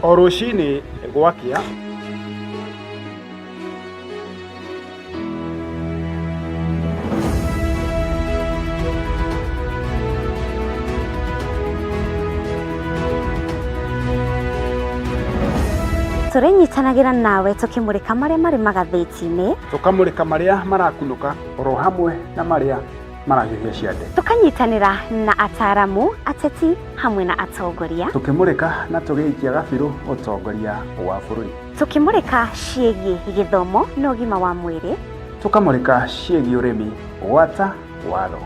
O rũcinĩ gwakĩa turenyitanagĩra nawe tukimurika maria mari magathĩti-inĩ, tukamurika maria marakunũka oro hamwe na maria marahiũhia ciande, tukanyitanĩra na ataramu, ateti hamwe na atongoria, tukimurika na tugĩikia gabiru ũtongoria wa bũrũri, tukimurika ciĩgiĩ gĩthomo na ũgima wa mwĩrĩ, tukamurika ciĩgiĩ ũrĩmi gwata watho.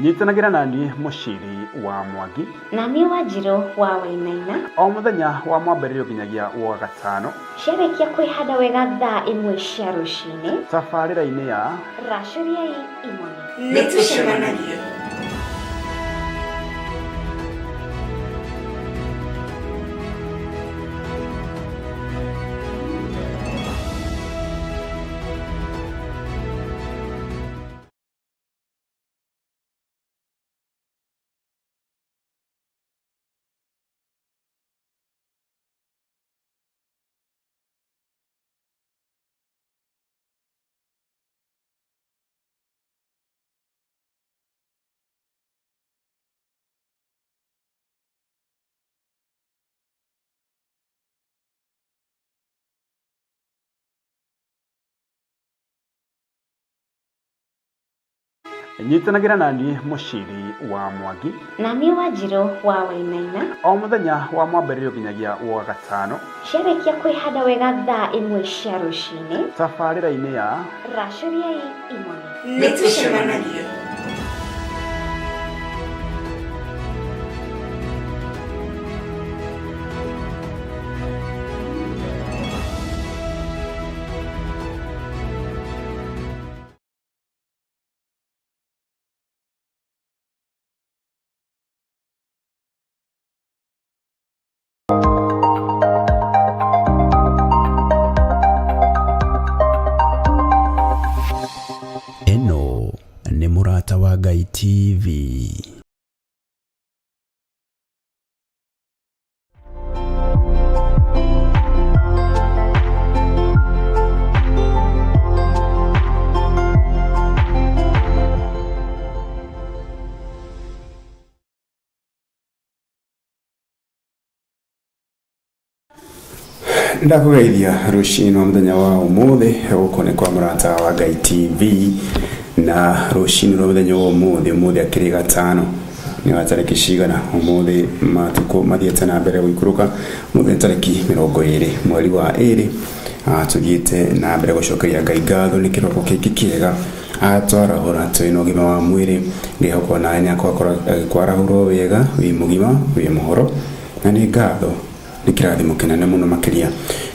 Nyitanagĩra nani Muchiri wa Mwangi na niĩ Wanjirũ wa Wainaina o mũthenya wa mwambĩrĩrio nginyagia wa gatano, ciarĩkia kwĩhanda wega thaa 1 cia rũcinĩ tabarĩra-inĩ ya Racuriai Imone. Nĩtũcemanagia. Nyitanagĩra nani Muchiri wa Mwangi na niĩ Wanjirũ wa Wainaina o mũthenya wa mwambĩrĩrio nginyagia wa gatano, ciarĩkia kwĩhanda wega thaa 1 cia rũcinĩ tabarĩra-inĩ ya Racuriai Imone. Nĩtũcemanagia. Eno nĩ Mũrata wa Ngai TV. Ndakugeithia rũcinĩ wa mũthenya wa ũmũthĩ gũkũ nĩ kwa Mũrata wa Ngai TV, na rũcinĩ rwa mũthenya wa ũmũthĩ akĩrĩ gatano nĩ wa tarĩki cigana ũmũthĩ matukũ mathiĩte na mbere gũikũrũka. Mũthenya tarĩki 20 mweri wa 2 tũthiĩte na mbere gũcokeria Ngai ngatho nĩ kĩroko kĩngĩ kĩega atwarahũra twĩna ũgima wa mwĩrĩ. Ngĩhoka nawe nĩakwarahũrwo wega wĩ mũgima wĩ mũhoro, na nĩ ngatho nĩ kĩrathimo kĩnene mũno makĩria,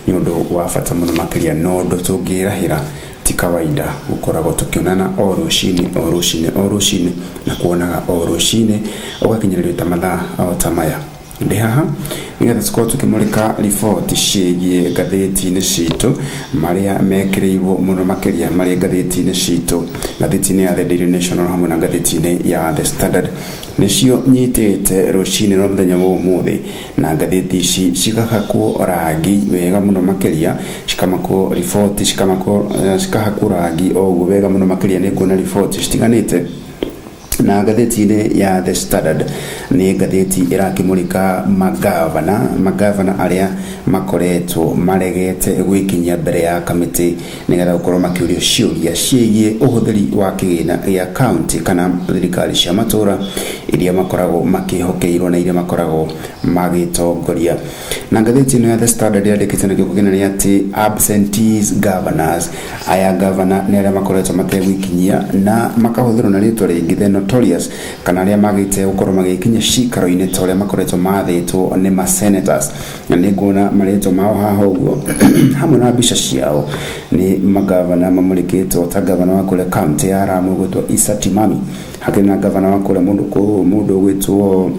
nĩ ũndũ wa bata mũno makĩria, no ũndũ tũngĩrahĩra ti kawaida gũkoragwo tũkĩonana o rũcinĩ na kuonaga o rũcinĩ ũgakinyĩrĩrio ta mathaa o ta maya. Ndĩ haha nĩgetha tũkorwo tũkĩmũrĩka riboti ciĩgiĩ ngathĩti-inĩ citũ marĩa mekĩrĩirwo mũno makĩria marĩ ngathĩti-inĩ citũ, ngathĩti-inĩ ya The Daily Nation hamwe na ngathĩti-inĩ ya The Standard. Nĩcio nyitĩte rũcinĩ rwa mũthenya wa ũmũthĩ, na ngathĩti ici cikahakwo rangi wega mũno makĩria, cikamakwo riboti cikahakwo rangi o ũguo wega mũno makĩria. Nĩ kuona riboti citiganĩte na ngathĩti-inĩ ya The Standard nĩ ngathĩti ĩrakĩmũrĩka magavana arĩa makoretwo maregete gwĩkinyia mbere ya kamĩtĩ nĩgetha gũkorwo makĩũrio ciũria ciĩgiĩ ũhũthĩri wa kĩgĩna gĩa kaunti kana thirikari cia matũra iria makoragwo makĩhokeirwo na iria makoragwo magĩtongoria. Na ngathĩti-ino ya The Standard yandĩkĩte na gĩko kĩnene atĩ absentees governors, aya gavana nĩ arĩa makoretwo mategwĩkinyia na makahũthĩrwo na rĩtwa rĩngĩ the notorious, kana arĩa magĩte gũkorwo magĩkinya cikaro-inĩ ta ũrĩa makoretwo mathĩtwo nĩ ma-senators. Na nĩ nguona marĩtwa mao haha ũguo hamwe na mbica ciao. Nĩ magavana mamũrĩkĩtwo ta gavana wa kũrĩa kaunti ya Lamu gwĩtwo Isa Timami, hakĩrĩ na gavana wa kũrĩa mũndũ gwĩtwo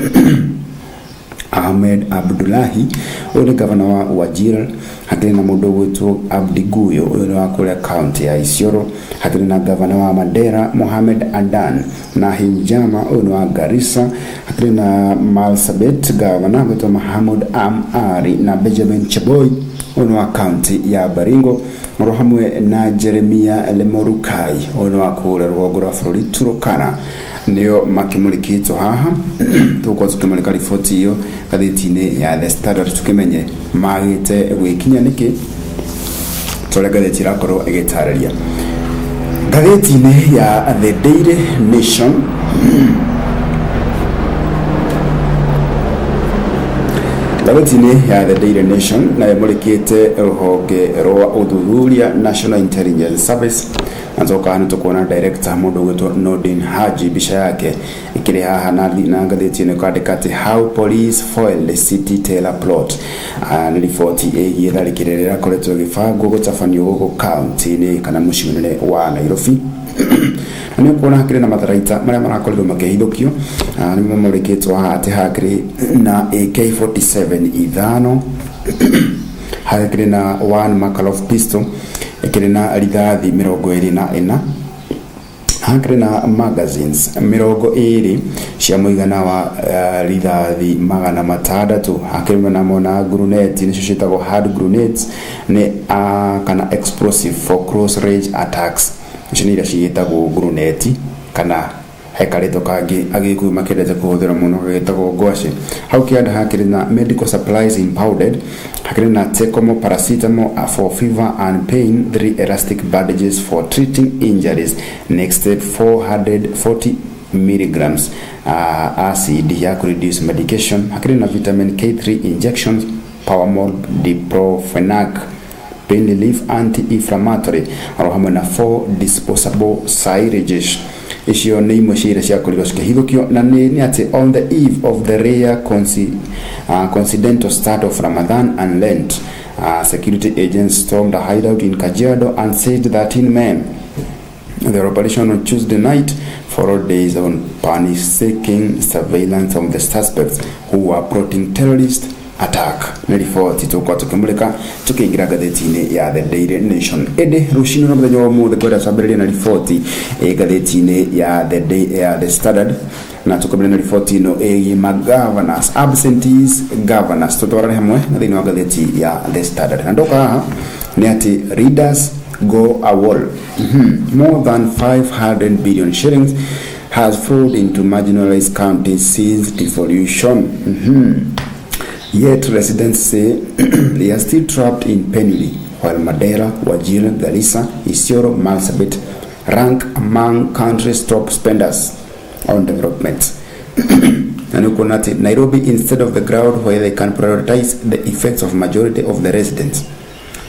Ahmed Abdullahi, ũyũ nĩ gavana wa Wajir, hakiri na mundu gwitwo Abdi Guyo uyu ni wa kuria county ya Isiolo, hakiri na gavana wa Mandera Mohamed Adan na Hinjama uyu ni wa Garissa, hakiri na Marsabit gavana gwitwo Mahmud Amari na Benjamin Cheboy uyu ni wa county ya Baringo, moro hamwe na Jeremia Lemorukai uyu ni wa kuria rwongo rwa bururi Turukana niyo makimulikitwo haha tukwa tukimulika ripoti hiyo gatheti-ini ya The Standard tukimenye magite gwikinya niki tole gatheti rakoro igitararia gatheti-ini ya The Daily Nation gatheti-ini ya The Daily Nation na mulikite ruhonge rwa uthuthuria National Intelligence Service Anzoka hano tukuona director mundu gwitwo Nordin Haji bisha yake ikiri haha na gatheti-ini kwandikati how police foiled the city Taylor plot ni ripoti ĩgiĩ tharĩkĩra rĩrĩa rĩkoretwo gĩbangwo gũtabanio gũkũ kaunti-inĩ kana mũciĩ mũnene wa Nairobi ni kuona hakiri na matharaita maria marakorirwo makĩhithũkio nĩ mamũrĩkĩtwo haha atĩ hakiri na AK47 ithano hakiri na 1 Makarov pistol ikiri na rithathi 24 hakiri na magazines 20 cia muigana wa rithathi 600 hakiri na mona grenade ni citagwo hard grenades ni kana explosive for close range attacks icini citagwo grenade kana hekarito kangi agikuuma kendete kuhuthira muno gitagwo ngwaci hau kianda hakiri na medical supplies impounded hakiri na Tecomo paracetamol for fever and pain, 3 elastic bandages for treating injuries, next 440 milligrams acid ya reduce medication hakiri na vitamin K3 injections, Powermol, diclofenac, pain relief, anti-inflammatory hamwe na 4 disposable syringes icio nĩ imwe cia cia kurirwo cikĩhithũkio na nĩ ati on the eve of the rare coincidental start of Ramadan and Lent security agents stormed a hideout in Kajiado and seized 13 men. The operation on Tuesday night followed days on panicking surveillance of the suspects who were plotting terrorist attack. Na ripoti tukwa tukimulika tukiingira gatheti-ini ya The Daily Nation ede rushino na muthenya wa muthe kwenda sabiriria na ripoti gatheti-ini ya The Standard na tukamenya na ripoti ino governors absentees governors tutwarane hamwe na thini wa gatheti ya The Standard na ndoka haha ni ati readers go a wall more than 500 billion shillings has flowed into marginalized counties since devolution. Yet residents say they are still trapped in penury, while Mandera, Wajir, Garissa, Isiolo, Marsabit rank among country's top spenders on development. And Nairobi, instead of the ground where they can prioritize the effects of majority of the residents,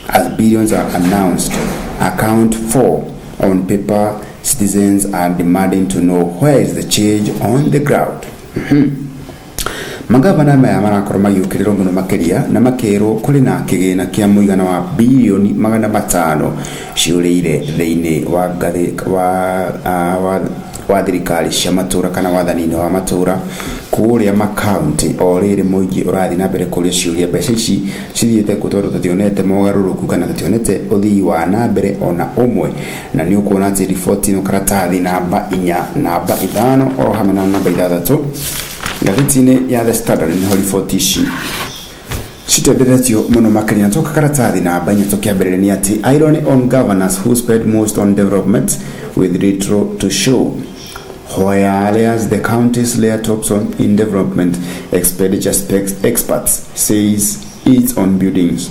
as billions are announced, account for on paper, citizens are demanding to know where is the change on the ground. Magavana maya marakorwo magĩũkĩrĩrwo mũno makĩria na makerwo kũrĩ na kĩgĩna kĩa mũigana wa bilioni 500 ciũrĩire thĩinĩ wa thirikari cia matũra kana wathani-inĩ wa matũra kũrĩa makaunti o rĩrĩ mũingĩ ũrathiĩ na mbere kũrĩa ciũria mbeca ici cithiĩte tondũ tũtionete mogarũrũku kana tũtionete ũthii wa na mbere ona ũmwe na nĩ ũkuona atĩ riboti ĩno karatathi namba 4 namba 5 o hamwe na namba 6 gatheti-ini ya The Standard ni ripoti ici citenderetio muno makĩria na toka karatathi namba 4 tukiambĩrĩria ni ati irony on governors who spend most on development with little to show, whereas the county's layer tops on in development expenditure experts says it's on buildings.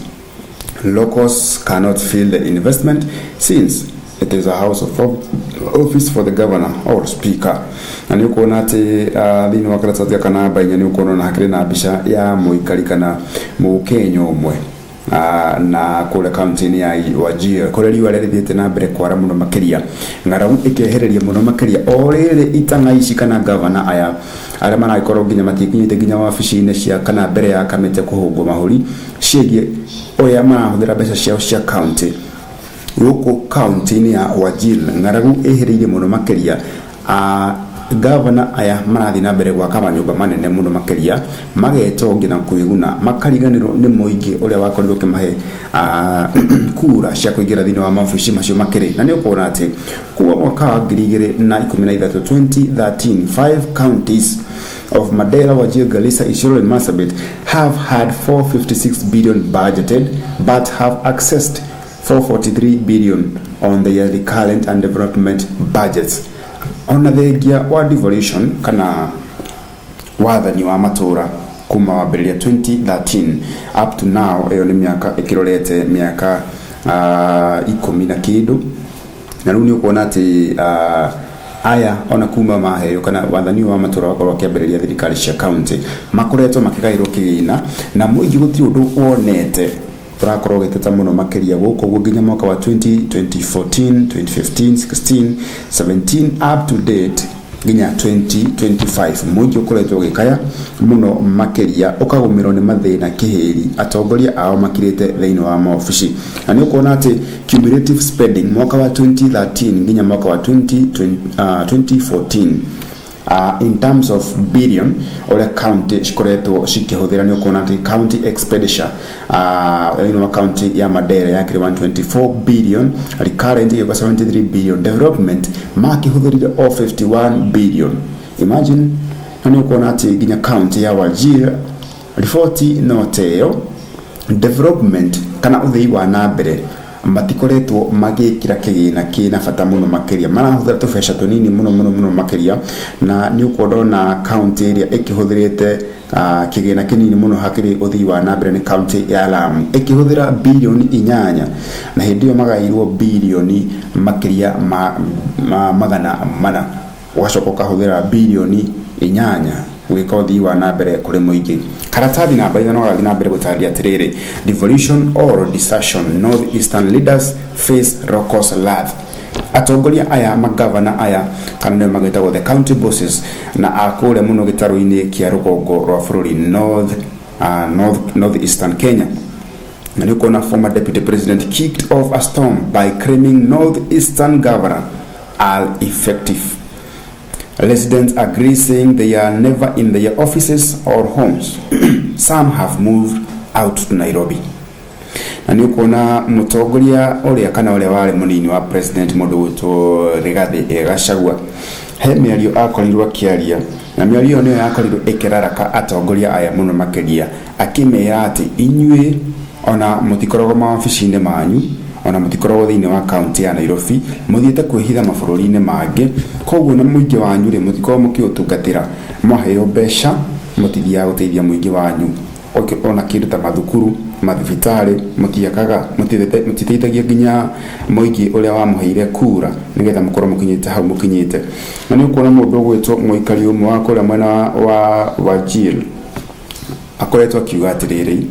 Locals cannot feel the investment since it is a house of office for the governor or speaker. Na ni ukuona ati thini wa karatathi kana namba 4 ni ukuona na hakiri na mbica ya muikari kana Mũkenya ũmwe na kule county-ini ya Wajir kule riwa rĩthiĩte na mbere kwara muno makĩria ng'aragu ĩkĩehereria muno makĩria o rĩrĩ itanga ici kana governor aya arĩa marakorwo nginya matikinyĩte nginya wabici-inĩ cia kana mbere ya kamĩte kũhũngwo mahũri ciĩgiĩ oya marahũthĩra mbeca ciao cia county gũkũ county-ini ya Wajir ng'aragu ĩehereirie muno makĩria governor aya marathi na mbere gwaka manyumba manene muno makeria mageto ngina kuiguna makariganiro ni muingi uria wakorirwo kimahe kura cia kuingira thini wa maofici macio makiri na ni ukona ati kuwa mwaka wa 2013 5 counties of Mandera, Wajir, Garissa, Isiolo and Marsabit have had 456 billion budgeted but have accessed 443 billion on their recurrent and development budgets. On the wa devolution kana wathani wa matura kuma wambĩrĩria 2013 up to now eyo ni miaka ikirorete miaka 10 na kindu na rĩu ni ukuona ati aya ona kuma maheo kana wathani wa matura wakorwo kiambĩrĩria thirikari cia county makoretwo makigairwo kĩgĩna na mũingĩ gũtirĩ ũndũ wonete turakorwo gĩteta mũno makĩria gũkũ nginya mwaka wa 2014 2015 16 17 up to date nginya 2025 mũingĩ ũkoretwo gĩkaya mũno makĩria ũkagũmĩrwo nĩ mathĩna kĩhĩri atongoria ao makirĩte thĩinĩ wa maofici na nĩ ũkuona atĩ cumulative spending mwaka wa 2013 nginya mwaka wa 2014 in terms of billion or county shikoreto shikihudhira ni ukona ati county expenditure county ya Mandera ya 124 billion recurrent ya 73 billion development makihudhirira 51 billion imagine ni ukona ati ginya county ya Wajir ripoti noteo development kana uthii wa nambere matikoretwo magikira kigina kina bata muno makeria marahuthira tubesha tunini muno makeria na ni ukodona county area ikihuthirite kigina kinini muno hakiri uthii wa nambere ni county ya Lamu ikihuthira bilioni 8 na hindio magairwo bilioni makeria magana mana wacoka kahuthira bilioni 8 gwika uthii wa nambere kuri muingi karatathi namba ithano gathi nambere gutaria atiriri devolution or desertion northeastern leaders face rocos lath atongoria aya magavana aya kana ne magetago the county bosses na akure muno gitaru-ini kia rugongo rwa bururi northeastern Kenya na ni kona former deputy president kicked off a storm by claiming northeastern governor are effective. Residents agree saying they are never in their offices or homes. Some have moved out to Nairobi. Na ni ukona mutongoria uria kana uria wale munini wa president mundu to Rigathi Gachagua he miario akorirwo akiaria na miario niyo yakorirwo ikiraraka atongoria aya muno makeria akimera ati inyue ona mutikorogo maofici-ini manyu ona mutikorogo thiini wa county ya Nairobi muthiete kwihitha mabururi-ini mangi koguo na muingi wanyu ri mutiko mukiutungatira mwaheo besha mutithia guteithia muingi wanyu ona kindu ta mathukuru mathibitari mutiakaga mutiteithagia nginya muingi uria wa muheire kura nigetha mukorwo mukinyite hau mukinyite na ni ukuona mundu gwitwo muikari umwe wa kuria mwena wa Wajir akoretwo akiuga atiriri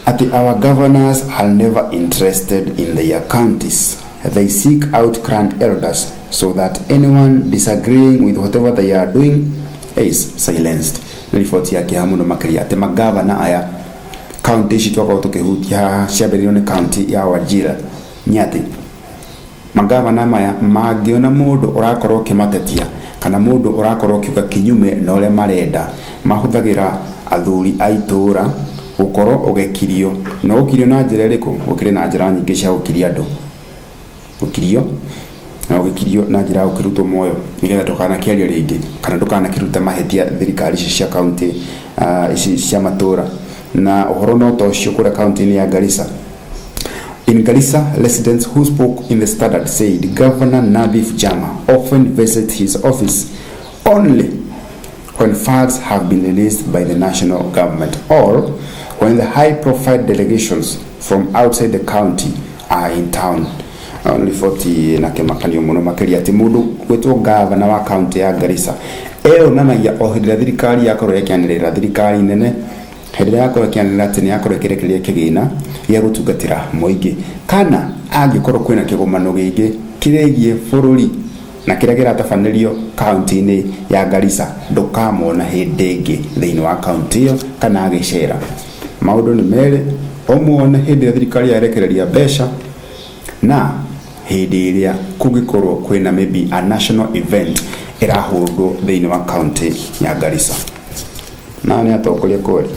ati our governors are never interested in their counties. They seek out grand elders so that anyone disagreeing with whatever they are doing is silenced. Ripoti yake hamuno makeria ati magavana aya county shitwaka utukihutia ciambĩrĩirio ni county ya Wajir nyati magavana maya magiona mundu urakorwo kimatetia kana mundu urakorwo kiuga kinyume na uria marenda mahuthagira athuri aitura gukorwo ugekirio no ukirio na njira iriku ukire na njira nyingi cia ukiria andu ukirio na ukirio na njira ukirutwo moyo nigetha tukana kiario ringi kana tukana kiruta mahetia thirikari cia county cia matura na uhoro no to cio kura county ni ya Garissa. In Garissa, residents who spoke in the Standard said Governor Nadif Jama often visits his office only when funds have been released by the national government or when the high-profile delegations from outside the county are in town. Ripoti na kemakanio muno makeria ati mundu gwetwo governor wa county ya Garissa nanagia o hĩndĩ thirikari yakorwo yakianĩrĩra thirikari nene hĩndĩ yakorwo yakianĩrĩra ati ni yakorwo ikirekereria kĩgĩna gĩa gutungatira muingi kana angĩkorwo kwĩna kĩgomano gĩngĩ kĩregie bũrũri na kĩrĩa kĩratabanĩrio county-inĩ ya Garissa ndukamona hĩndĩ ĩngĩ thĩinĩ wa county ĩyo kana agĩcera maundu ni mere omwone hĩndĩ thirikari yarekereria besha na hĩndĩ ĩrĩa kũngĩkorwo kwĩna maybe a national event irahurwo thiini wa county ya Garissa. Na ni atokoria kori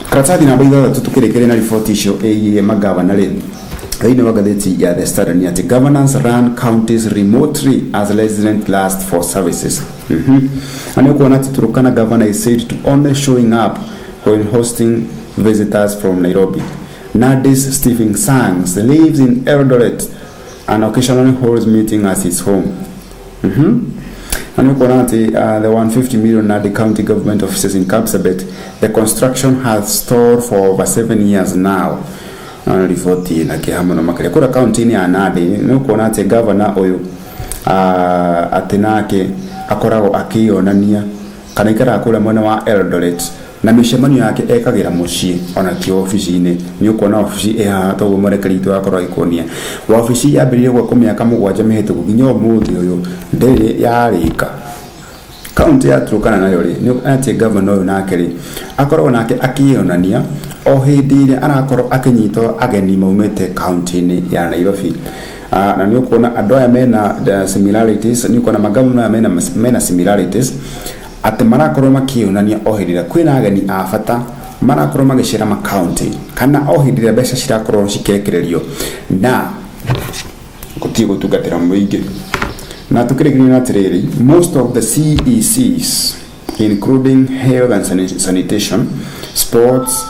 karatathi namba 6 tukirikire na riboti icio ĩgiĩ magavana rĩ thĩinĩ wa gatheti ya The Standard ni ati governors run counties remotely as residents last for services. And kuona ati Turkana governor is said to only showing up when hosting visitors from Nairobi. Nadi's Stephen Sangs lives in Eldoret and occasionally holds meetings at his home. And kuona ati the 150 million Nadi county government offices in Kapsabet, the construction has stalled for over 7 years now. Riboti na kihamuno makare kura county ni ya Nadi ni kuona ati governor uyu atinake akoragwo akionania kana ikara kula mwena wa Eldoret na mishemanio yake ekagira mucii ona ki office-ini ni kuona office eha togo murekerito akorwo ikonia wa office yambiririe gwa kumyaka mugwanja mihituku nginyo muthi uyu ndiri yarika county ya Turkana nayo ri ni ati governor uyu nake ri akorwo nake akionania o hindi ire arakorwo akinyito ageni maumete county-ini ya Nairobi. Na ni kuona andu aya mena the similarities ni kuona magavana mena similarities ati marakorwo makionania o hindi ire kwina ageni a bata marakorwo magicira ma county kana o hindi ire mbeca cirakorwo cikekererio na gutie gutungatira muingi. Na tukirigirira atiriri most of the CECs including health and sanitation, sports,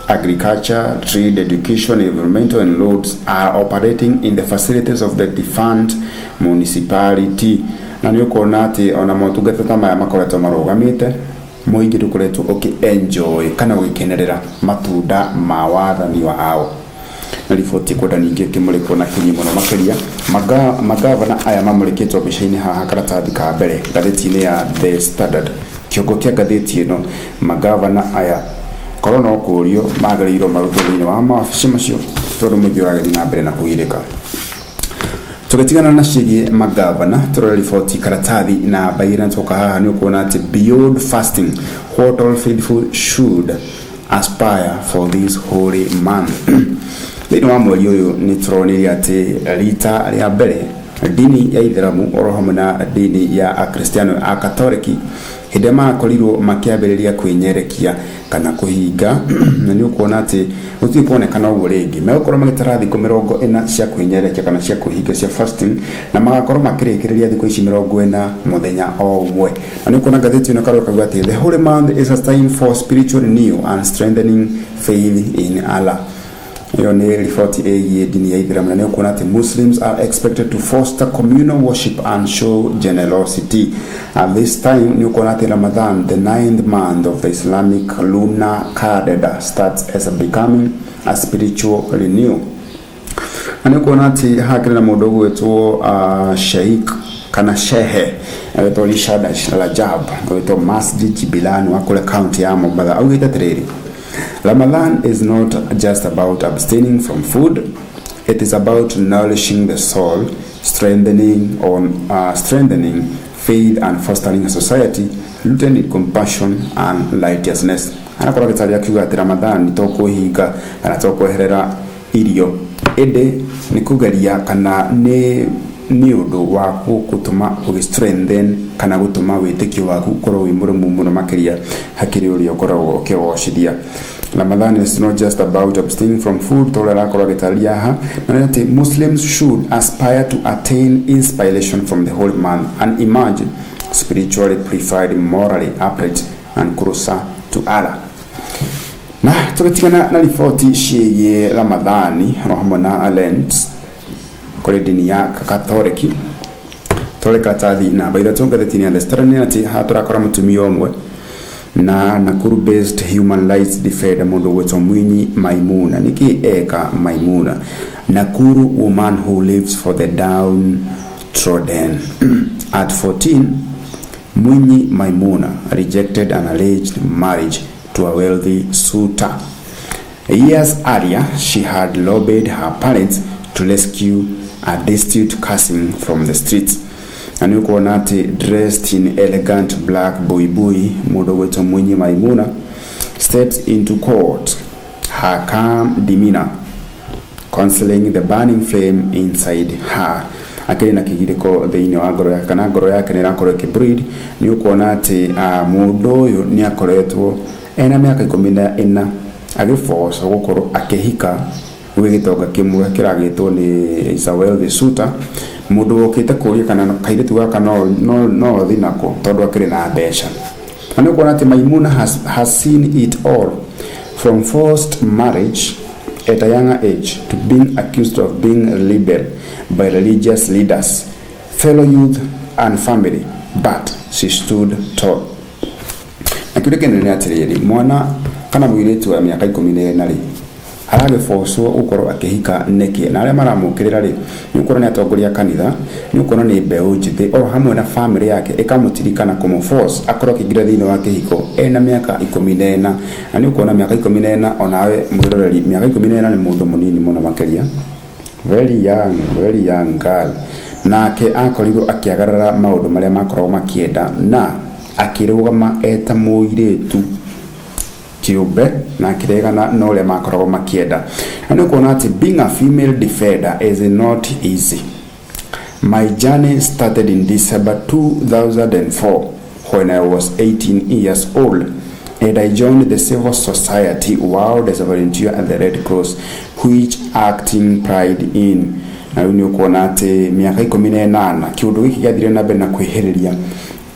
agriculture, trade, education, environmental and roads are operating in the facilities of the defunct municipality. Na ni kuona ati ona motungata ta maya makoretwo marugamite muingi dukoretwo enjoy kana gwikenerera matunda ma wathani wa ao. Na riboti kwenda ningi kimuliko na kinyi muno makiria magavana aya mamurikitwo bica-ini haha karatathi ka mbere gatheti-ini ya The Standard. Kiongo kia gatheti ino magavana aya korona okurio magarirwo maruto thiini wa maofici macio tondu muingi uragethii na mbere na kuhirika. Tugetigana na ciĩgiĩ magavana turore riboti karatathi na baira ntoka haha ni ukuona ati beyond fasting what all faithful should aspire for this holy month. Thiini wa mweri uyu ni turonire ati rita ria mbere dini ya Ithiramu oro hamwe na dini ya Akristiano a Katoliki hĩndĩ makorirwo makiambĩrĩria kwĩnyerekia kana kuhinga na ni ukuona ati guti kuonekana uguo ringi megokorwo magitara thikũ 40 cia kwĩnyerekia kana cia kuhinga cia fasting na magakorwo makĩrĩkĩrĩria thikũ ici 40 muthenya o umwe. Na ni ukuona gatheti ino karoka ati the holy month is a time for spiritual renewal and strengthening faith in Allah. Hiyo ni ripoti ya dini ya Ithiramu na ni ukuona ati Muslims are expected to foster communal worship and show generosity. At this time ni ukuona ati Ramadan, the 9th month of the Islamic lunar calendar, starts as becoming a spiritual renewal. Na ni ukuona ati hakiri na mundu gwetwo Sheikh kana shehe gwetwo Rishad Rajab gwetwo Masjid Jibilani wa kule county ya Mombasa augite atiriri Ramadan is not just about abstaining from food, it is about nourishing the soul, strengthening faith and fostering a society rooted in compassion and righteousness. Anakora gitaria kiuga ati Ramadan ni tokuhinga kana tokuherera irio ende ni kugeria kana ni undu wa gutuma strengthen kana gutuma witikio waku korwo wi murumu muno makiria hakiri uri okorwo ukiwoshithia. Ramadan is not just about abstaining from food. Muslims should aspire to attain inspiration from the holy month and emerge spiritually purified, morally upright and closer to Allah. Na tukitigana na ripoti ciĩgiĩ Ramadhani hamwe na Lent kuri dini ya Katoliki tole katathi na baida tonga thĩinĩ ya The Standard ati haturakora mutumia omwe na Nakuru based human rights defender mundu wetwo Mwinyi Maimuna niki eka Maimuna Nakuru woman who lives for the downtrodden. At 14 Mwinyi Maimuna rejected an alleged marriage to a wealthy suitor. Years earlier she had lobbied her parents to rescue a destitute cousin from the streets. And you kuona ati dressed in elegant black buibui mudo wetu Mwinyi Maimuna stepped into court, her calm demeanor counseling the burning flame inside her. akiri na kigiriko thiini wa ngoro yake kana ngoro yake ni rakorwo kibreed ni ukuona ati mundu uyu ni akoretwo ena miaka 14 agiforce gukorwo akihika wigitonga kimwe kiragitwo ni Isawel the Suitor mundu okite kuria kana kairitu gaka no thinako tondu akiri na mbeca ani ukuona ati Maimuna has seen it all from forced marriage at a younger age to being accused of being libel by religious leaders, fellow youth and family, but she stood tall. Akireke nene atiriri mwana kana mwiretu wa miaka 14 ri aragiforcwo ukoro akihika neki na aria maramukirira ri ni ukoro ni atongoria kanitha ni ukoro ni mbeu njithi o hamwe na family yake ikamutirikana kumforce akoro kigira thini wa kihiko ena miaka 14 na ni ukoro miaka 14 onawe mwiroreri miaka 14 ni mundu munini muno makeria very young girl nake akorirwo akiagarara maundu maria makorwo makienda na akirugama eta muiretu kiumbe na kiregana no le makorwo makienda and ukona ati being a female defender is not easy. My journey started in December 2004 when I was 18 years old and I joined the civil society world as a volunteer at the Red Cross which acting pride in na ni ukona ati miaka 18 kiundu giki gathire na mbere na kwihiriria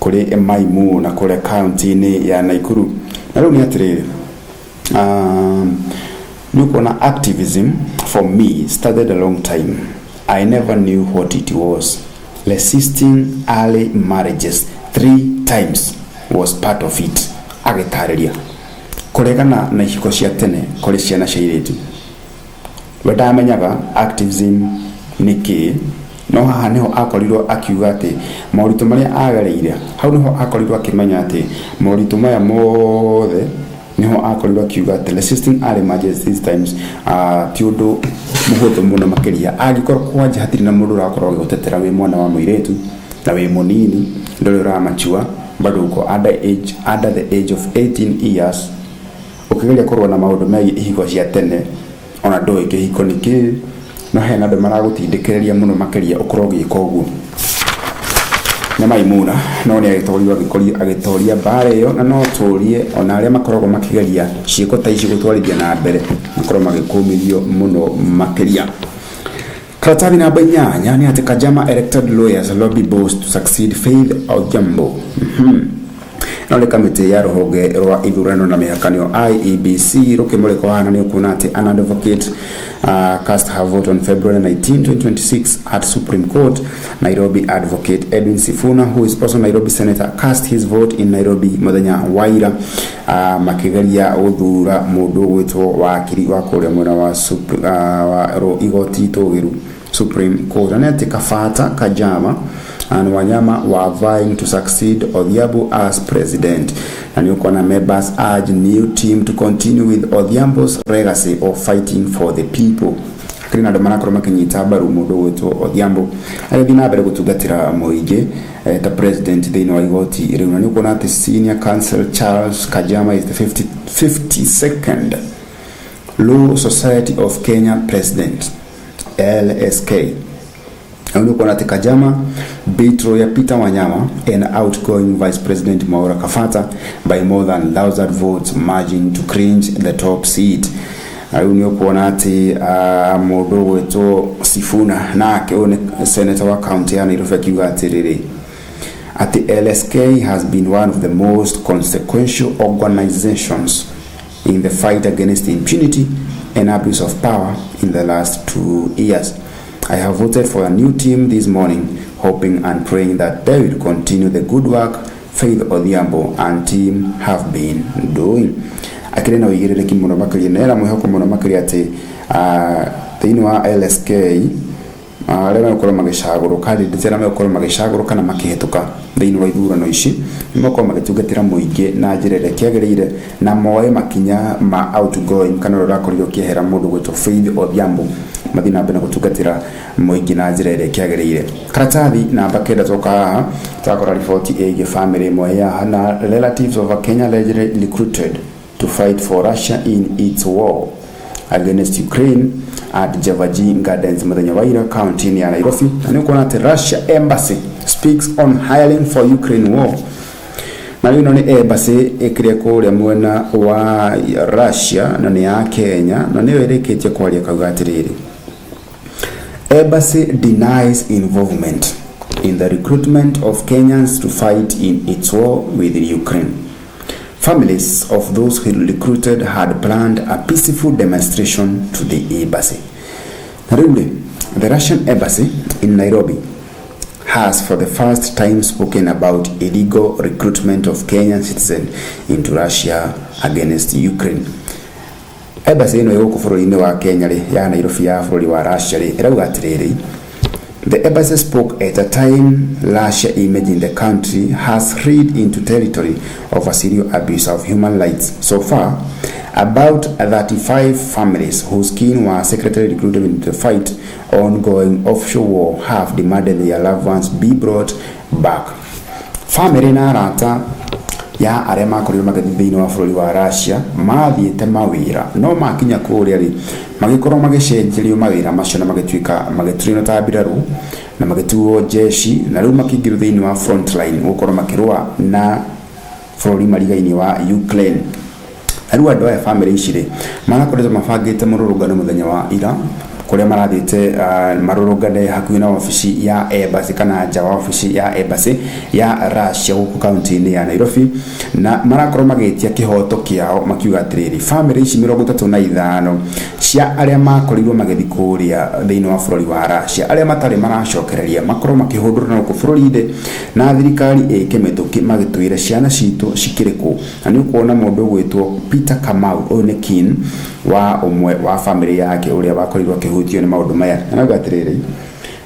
kuri Maimu na kuri county ni ya Naikuru na leo ni atiriri Nukona activism for me started a long time. I never knew what it was. Resisting early marriages 3 times was part of it. Agitariria. Kuregana na ihiko cia tene kuri ciana cia iritu. Wenda amenyaga activism niki no haha niho akorirwo akiuga ati mauritu maria agereire hau niho akorirwo akimenya ati mauritu maya mothe niho akorirwo akiuga ati resisting early marriages these times ti undu muhuthu muno makiria agikorwo kwanja hatiri na mundu rakorwo gutetera wi mwana wa muiretu na wi munini ndori ramachua bado uko under the age of 18 years ukigeria korwo na maundu megi ihiko cia tene ona ndoi kihiko niki no hena andu maragutindikiriria muno makiria ukorwo gika uguo na Maimuna no ni agitoria bare yo na no turie ona aria makoragwo makigeria ciiko ta ici gutwarithia na mbere makorwo magikumirio muno makiria. Karatathi namba 8 ni ati Kajama elected lawyers lobby boss to succeed Faith Odhiambo. No le kamite ya rohoge rwa ithurano na mihakanio IEBC rukimureko hana ni ukuna ati an advocate cast her vote on February 19, 2026 at Supreme Court. Nairobi advocate Edwin Sifuna, who is also Nairobi senator, cast his vote in Nairobi muthenya waira makigeria uthura mundu gwitwo wakiri wa kuria mwena wa igoti togiru Supreme Court. And ati Kafata Kajama and Wanyama were vying to succeed Odhiambo as president. And Yukona members urge new team to continue with Odhiambo's legacy of fighting for the people. Krina domana kroma kenyita baru mundu wetu Odhiambo alithina mbere gutungatira muingi the president thini wa igoti riu na Yukona ati senior counsel Charles Kajama is the 52nd Law Society of Kenya president LSK. Nukona ati Kajama beat Roya Peter Wanyama and outgoing Vice President Mwaura Kafata by more than 1,000 votes, margin to clinch the top seat. Nukona ati mundu wetu Sifuna na akione senator wa county ya Nairobi akiuga atiriri ati LSK has been one of the most consequential organizations in the fight against impunity and abuse of power in the last 2 years. I have voted for a new team this morning, hoping and praying that they will continue the good work Faith Odhiambo and team have been doing. Akire na wigirire kimuno makiri nera mwihoko muno makiri ati thini wa LSK rema ukoro magicaguru kandi nditera me ukoro magicaguru kana makihituka thini wa ithurano ici nimoko magitungatira muingi na njirere kiagereire na moe makinya ma outgoing kana rurakorirwo kihera mundu gwitwo Faith Odhiambo mathina mbere gutungatira muingi na njirere kiagereire. Karatathi namba 9 toka haha takora report ege family moya hana relatives of a Kenya recruited to fight for Russia in its war against Ukraine at Javaji Gardens muthenya wa ira county ya Nairobi. Na ni kuona ati Russia embassy speaks on hiring for Ukraine war. Na rĩu nĩ embassy ĩkĩrĩa kũrĩa mwena wa Russia na nĩ ya Kenya na nĩyo ĩrĩkĩtie kwaria kauga atĩrĩrĩ, embassy denies involvement in the recruitment of Kenyans to fight in its war with Ukraine. Families of those who recruited had planned a peaceful demonstration to the embassy. Na rĩu the Russian embassy in Nairobi has for the first time spoken about illegal recruitment of Kenyan citizens into Russia against Ukraine. Embassy ino yoko bũrũri-inĩ wa Kenya ya Nairobi ya bũrũri wa Russia ĩrauga atĩrĩrĩ, the embassy spoke at a time Russia image in the country has read into territory of a serious abuse of human rights. So far, about 35 families whose kin were secretly recruited into the fight ongoing offshore war have demanded their loved ones be brought back. Family na arata ya arĩa makorirwo magĩthiĩ thĩinĩ wa bũrũri wa Russia mathiĩte mawĩra no makinya kũrĩa rĩ magĩkorwo magĩcenjerio mawĩra macio na magĩtuĩka magĩturino ta mbirarũ na magĩtuo jeshi na rĩu makĩingĩrwo thĩinĩ wa front line gũkorwo makĩrũa na bũrũri marigainĩ wa Ukraine. Rĩu andũ aya family ici rĩ marakoretwo mabangĩte mũrũrũngano mũthenya wa ira kuria marathiĩte marũrũngane hakuhĩ na ofici ya embassy kana nja wa ofici ya embassy ya Russia gũkũ kaunti-inĩ ya Nairobi na marakorwo magĩtia kĩhoto kĩao makiuga atĩrĩrĩ, family ici 35 cia arĩa makorirwo magĩthiĩ kũrĩa thĩinĩ wa bũrũri wa Russia arĩa matarĩ maracokereria makorwo makĩhũndũrwo na gũkũ bũrũri-inĩ na thirikari ĩkĩmĩtũki magĩtwĩra ciana citũ cikĩrĩ kũ. Na nĩ kuona mũndũ ũgwĩtwo Peter Kamau ũyũ nĩ kin wa ũmwe wa family yake ũrĩa wakorirwo akĩhutio nĩ maũndũ maya. Anauga atĩrĩrĩ,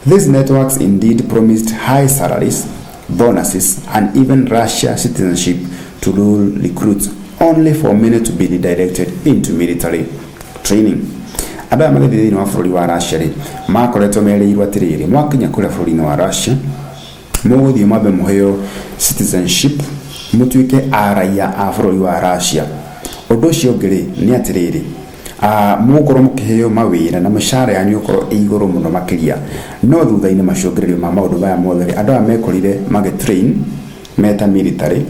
these networks indeed promised high salaries, bonuses and even Russia citizenship to rural recruits only for many to be redirected into military training. Andũ aya magĩthiĩ thĩinĩ wa bũrũri wa Russia rĩ makoretwo merĩirwo atĩrĩrĩ, mwakinya kũrĩa bũrũri-inĩ wa Russia mũgũthiĩ mwambe mũheo citizenship mũtuĩke araia a bũrũri wa Russia. Ũndũ ũcio ũngĩ rĩ nĩ atĩrĩrĩ, mũkorwo mũkĩheo mawĩra na mĩcara yanyu ũkorwo igũrũ mũno makĩria no thutha-inĩ macũngĩrĩrio ma maũndũ maya mothe andũ aya mekorire magĩtrain meta military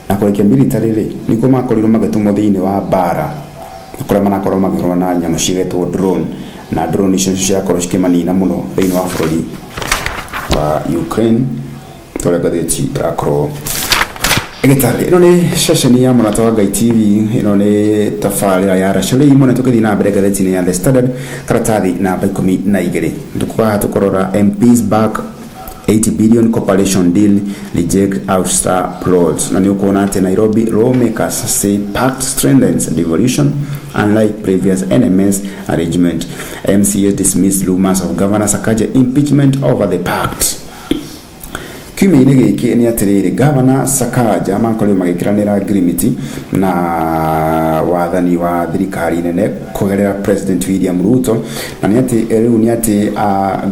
na kũrĩkia military rĩ nĩkuo makorirwo magĩtũmwo thĩinĩ wa mbara kũrĩa manakorwo magĩrũa na nyamũ cigetwo drone na drone icio ciakorwo cikĩmanina mũno thĩinĩ wa bũrũri wa Ukraine tũrĩa gathĩti akorwo Egitari, ino ni session ya Mũrata wa Ngai TV, ino ni tabarĩra ya Racuriai Imone tukĩthiĩ na mbere gatheti-inĩ ya The Standard karatathi namba 12. Tukuaha tukorora MPs back 80 billion cooperation deal reject outstar plots. Na nĩũkuona atĩ Nairobi lawmakers say pact strengthens devolution unlike previous NMS arrangement. MCA dismissed rumors of Governor Sakaja impeachment over the pact. Kiumia-inĩ gĩkĩ nĩ atĩrĩrĩ, Governor Sakaja makorirwo magĩkĩranĩra agreement na wathani wa thirikari nene kũgerera President William Ruto na nĩ atĩ rĩu nĩ atĩ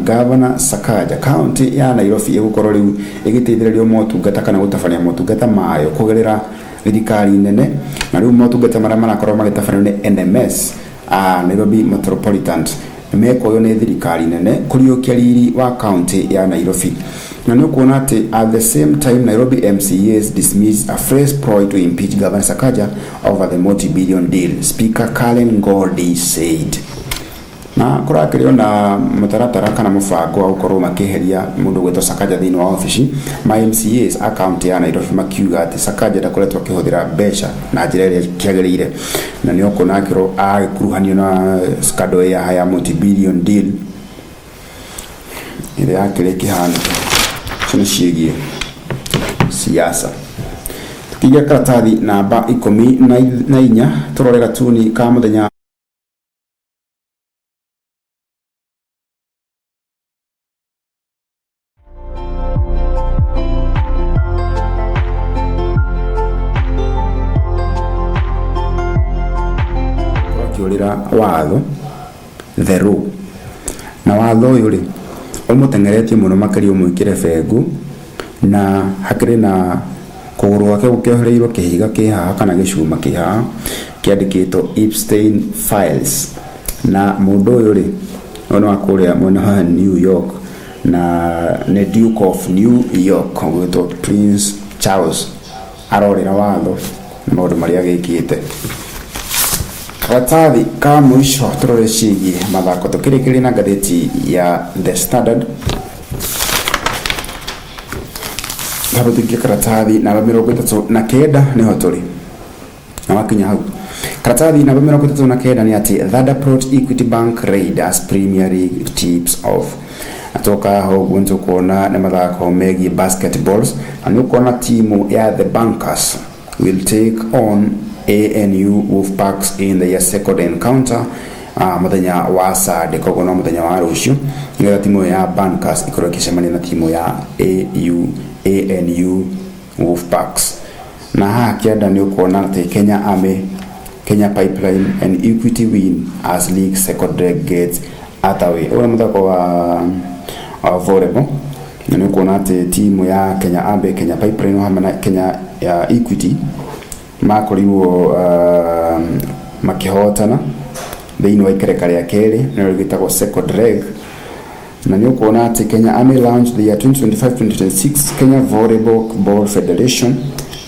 Governor Sakaja county ya Nairobi ĩgũkorwo rĩu ĩgĩteithĩrĩrio motungata kana gũtabania motungata mayo kũgerera thirikari nene na rĩu motungata marĩa marakorwo magĩtabanio nĩ NMS Nairobi Metropolitan mekoyo nĩ thirikari nene kũriũkia riri wa county ya Nairobi. Na nĩũkuona atĩ at the same time Nairobi MCAs dismissed a fresh ploy to impeach Governor Sakaja over the multi-billion deal, Speaker Karen Gordy said. Na kũrakĩrĩo na mũtaratara kana mũbango wa gũkorwo makĩeheria mũndũ gwĩtwo Sakaja thĩinĩ wa ofici ma MCAs account ya Nairobi makiuga atĩ Sakaja ndakoretwo akĩhũthĩra mbeca na njĩra ĩrĩa kĩagĩrĩire na nĩũkuona akĩrwo agĩkuruhanio na scandal ya multi-billion deal ĩrĩa yakĩrĩ kĩhana ciĩgiĩ siasa. Tukiga karatathi namba 14 tũrore gatuni ka mũthenya tũkiũrĩra watho theru na watho ũyũ rĩ ũmũtengeretie mũno makĩria ũmwĩkĩre bengu na hakĩrĩ na kũgũrũ gwake gũkĩohereirwo kĩhiga kĩhaha kana gĩcuma kĩhaha kĩandĩkĩtwo Epstein Files. na mundu uyu ri ono akuria mwena wa New York na ne Duke of New York wito Prince Charles arorera watho na maundu maria gikite. Karatathi ka mwisho turore ciĩgiĩ mathako tukirikiri na ngathĩti ya The Standard. Harutukia karatathi namba 39 niho turi na wakinya hau. Karatathi namba 39 ni ati Third Plot Equity Bank raid as Premier League tips off. Atoka ho gunzo kuona na mathako megi basketballs anukuona timu ya The Bankers will take on ANU Wolfpacks in the second encounter muthenya wa Saturday kogo no muthenya wa rucio ngira timu ya Bankers ikorokishemania na timu ya ANU Wolfpacks na hakienda ni kuona ati Kenya Pipeline and Equity win as league second leg gets ataway. Ora muthako wa volleyball ni kuona ati timu ya Kenya Pipeline hamwe na Kenya ya Equity makorirwo makihotana thiini wa ikereka ria keri nero gitagwo second leg na ni ukuona ati Kenya Army launched the 2025-2026 Kenya Volleyball Federation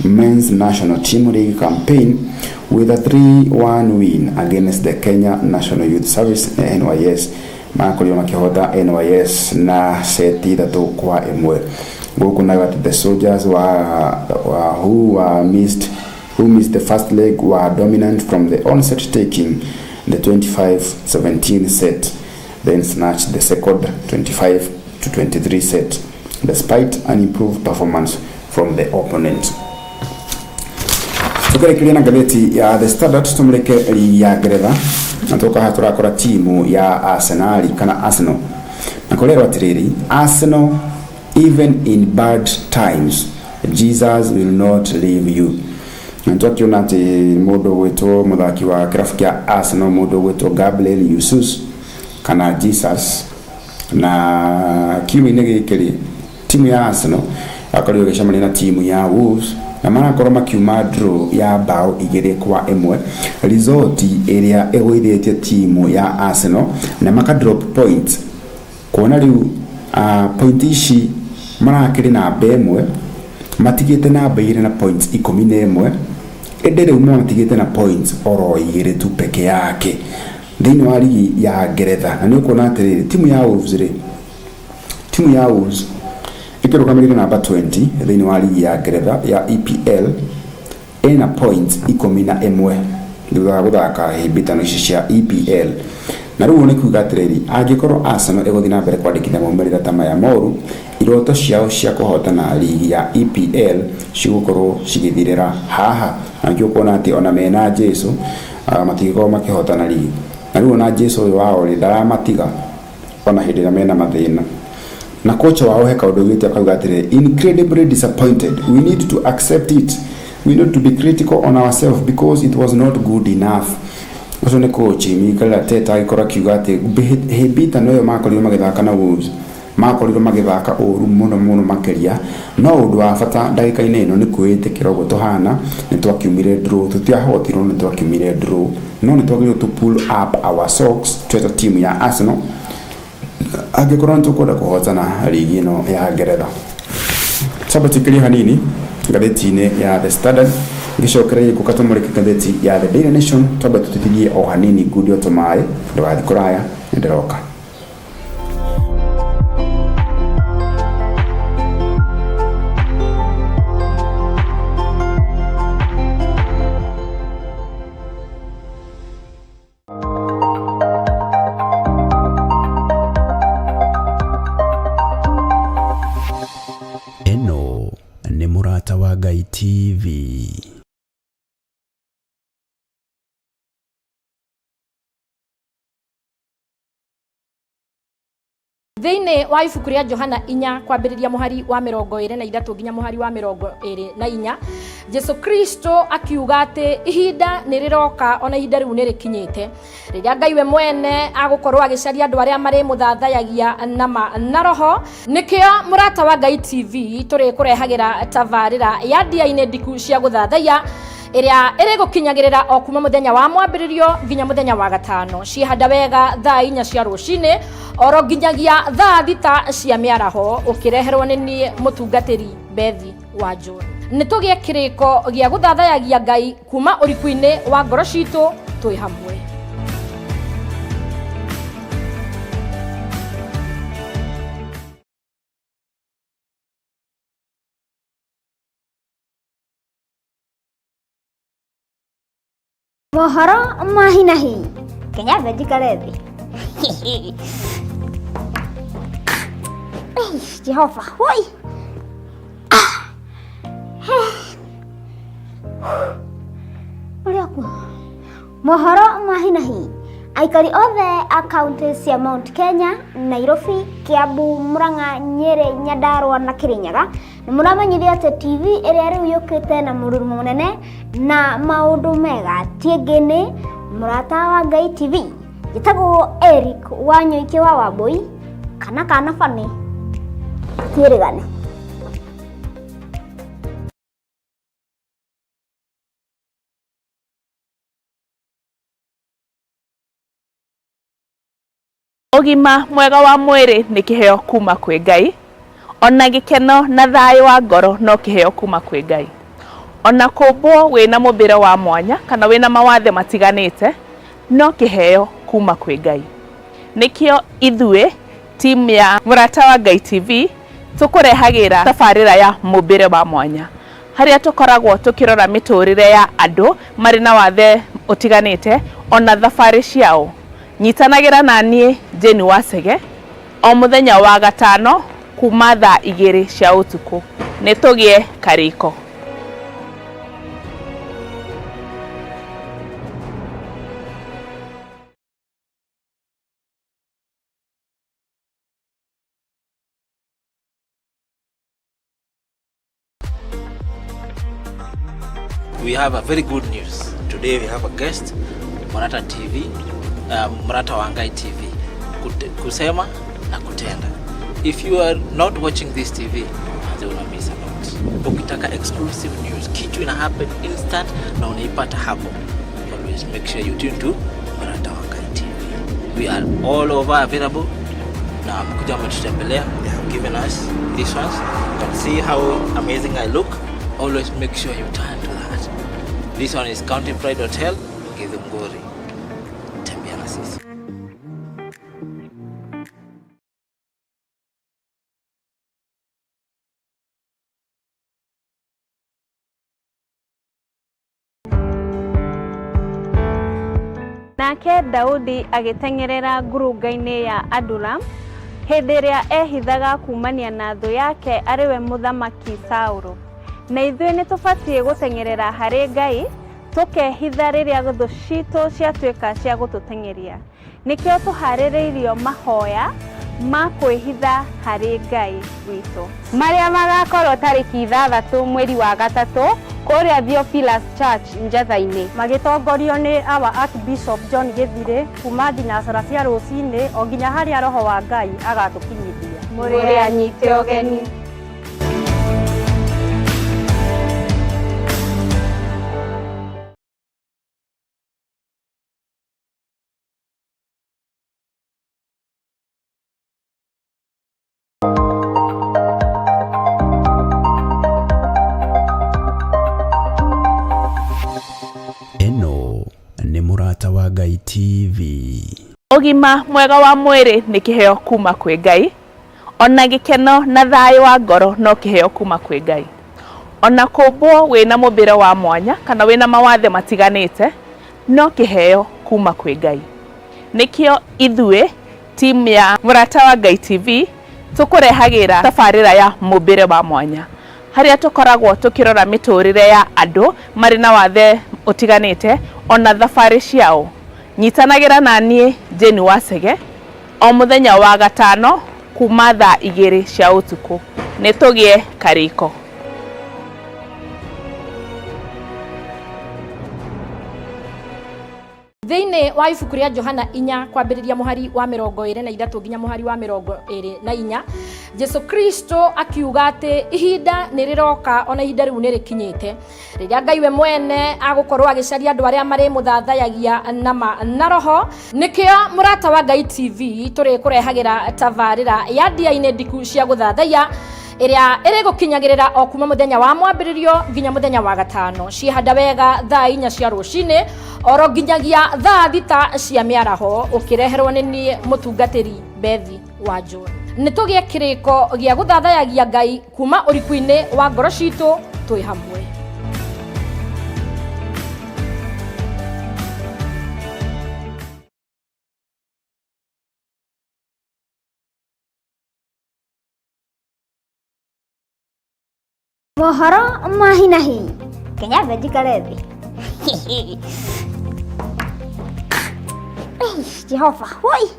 Men's National Team League campaign with a 3-1 win against the Kenya National Youth Service NYS. Makorirwo makihota NYS na seti 3-1. Guku na the Soldiers who missed the first leg were dominant from the onset, taking the 25-17 set, then snatched the second 25-23 set, despite an improved performance from the opponent. Tukirekeria na gazeti ya The Standard tumuleke ya Ngeretha natoka haturakora timu ya Arsenal na kolero atiriri Arsenal even in bad times Jesus will not leave you. Ntokiona ati mundu wetwo muthaki wa kirafu kia Arsenal mundu wetwo Gabriel Jesus kana Jesus na kiumia gikiri timu ya Arsenal akorirwo gicemania na timu ya Wolves na marakorwo makiuma draw ya bao 2-1 result area egwithitie timu ya Arsenal na maka drop points kuona riu point ici marakiri na bemwe matigite na baire na points 11 endere umwe matigite na points oro igire tu peke yake thini wa ligi ya Ngeretha na nikuona atiriri timu ya Wolves ikirukamirira namba 20 thini wa ligi ya Ngeretha ya EPL ena points 11 thutha guthaka hibitano ici cia EPL na riu ni kuga atiriri angikorwo Arsenal eguthi na mbere kwandikithia maumirira ta maya moru iroto ciao cia kuhotana ligi ya EPL cigukorwo cigithirira haha angio kuona ati ona mena Jesu matigo makihotana ligi na riu na Jesu uyu wao ri ndaramatiga ona hindira mena mathina na kocha wao heka undu wite akauga atire incredibly disappointed, we need to accept it, we need to be critical on ourselves because it was not good enough. Uso ne coach Mikel Arteta ikora kiuga ati hebita noyo makorirwo magithaka na Wolves makorirwo magithaka uru muno makeria no undu wa bata ndagika-ini ino ni kwitikira ugo tuhana ni twakiumire draw tutiahotirwo ni twakiumire draw no ni twagirwo to pull up our socks tweta team ya Arsenal agikorwo ntukwenda kuhotana ligi ino ya Ngeretha. Sabatikiri hanini ngatheti-ini ya The Standard ngicokereire kukatumurika ngatheti ya The Daily Nation twamba tutithie o hanini ngudi otomae ndwathi kuraya ndiroka. Eno ni Murata wa Ngai TV. Thiini wa ibuku ria Johana 4 kwambiriria muhari wa 23 nginya muhari wa 24 Jesu Kristo akiuga ati ihinda niriroka ona ihinda riu nirikinyite riria Ngai we mwene agukorwo agicaria andu aria mari muthathayagia na roho. Nikio Murata wa Ngai TV turi kurehagira tavarira ya dia-ini ndiku cia guthathaya iria iri gukinyagirira o kuma muthenya wa mwambiririo nginya muthenya wa gatano cihanda wega thaa 4 cia rucini oro nginyagia thaa 6 cia miaraho ukireherwo ni nie mutungatiri Bethi wa John. Nitugie kiriko gia guthathayagia Ngai kuma urikuini wa ngoro citu twi hamwe. Mohoro mahinahi Kenya vejikarethi Jehova hoi Mohoro mahinahi aikari othe a kaunti cia Mount Kenya, Nairobi, Kiambu, Murang'a, Nyeri, Nyandarua na Kirinyaga nimuramenyithio ati TV iria riu yukite na mururumo munene na maundu mega tiengeni murata wa Ngai TV gitagwo Eric Wanyoike wa Wambui kana fani tirigane. Ogima mwega wa mwiri ni kiheo kuma kwi Ngai, ona gikeno na thayo wa ngoro no kiheo kuma kwi Ngai. Ona kumbwo wina mumbire wa mwanya kana wina mawathe matiganite no kiheo kuma kwi Ngai. Nikio ithue team ya Murata wa Ngai TV tukurehagira tafarira ya mumbire wa mwanya haria tukoragwo tukirora miturire ya andu mari na wathe utiganite ona thafari ciao. Nyitanagira na nie Jeni Wasege o muthenya wa gatano kuma thaa 2 cia utuku. Nitugie kariko. We have a very good news. Today we have a guest, Murata TV, Murata wa Ngai TV. Kusema na kutenda. If you are not watching this TV, you will miss a lot. Ukitaka exclusive news, kitu ina happen instant na unaipata hapo. Always make sure you tune to Murata wa Ngai TV. We are all over available. Na mkuja mtutembelea, they have given us these ones. You can see how amazing I look. Always make sure you turn to that. This one is County Pride Hotel, Githunguri. Tembea na sisi. Nake Daudi agitengerera ngurunga-ini ya Adulam hindi iria ehithaga kumania na thu yake ariwe muthamaki Sauro. Na ithuĩ nĩtũbatie gũtengerera harĩ Ngai tukehitha rĩrĩa thũ citũ ciatuĩka cia gũtũtengeria. Nĩkĩo tũharĩrĩirio mahoya ma kwĩhitha harĩ Ngai witũ marĩa magakorwo tarĩki 6 mweri wa gatatũ kũrĩa Theophilus Church Njatha-inĩ, magĩtongorio nĩ our Archbishop John Githire kuma thinacara cia rũcinĩ o nginya harĩa roho wa Ngai agatũkinyithia. Mũrĩ anyite ũgeni. Murata wa Ngai TV. Ogima mwega wa mwiri ni kiheo kuma kwi Ngai, ona gikeno na thayo wa ngoro no kiheo kuma kwi Ngai. Ona kumbwo wina mumbire wa mwanya kana wina mawathe matiganite no kiheo kuma kwi Ngai. Nikio ithue team ya Murata wa Ngai TV tukurehagira tafarira ya mumbire wa mwanya haria tukoragwo tukirora miturire ya andu mari na wathe utiganite ona thafari ciao. Nyitanagira na nie Jeni Wasege o muthenya wa gatano kuma thaa 2 cia utuku. Nitugie kariko. Thiini wa ibuku ria Johana 4 kwambiriria muhari wa 23 nginya muhari wa 24 Jesu Kristo akiuga ati ihinda niriroka ona ihinda riu nirikinyite riria Ngai we mwene agukorwo agicaria andu aria mari muthathayagia na roho. Nikio murata wa Ngai TV turi kurehagira tabarira ya dia-ine ndiku cia guthathaya iria iri gukinyagirira o kuma muthenya wa mwambiririo nginya muthenya wa gatano ciihanda wega thaa 4 cia rucini oro nginyagia thaa 6 cia miaraho ukireherwo ni nie mutungatiri Bethi wa John. Nitugie kiriko gia guthathayagia Ngai kuma urikuine wa ngoro citu twi hamwe. Mohoro mahinahi Kenya vejikarethi Jehova hoi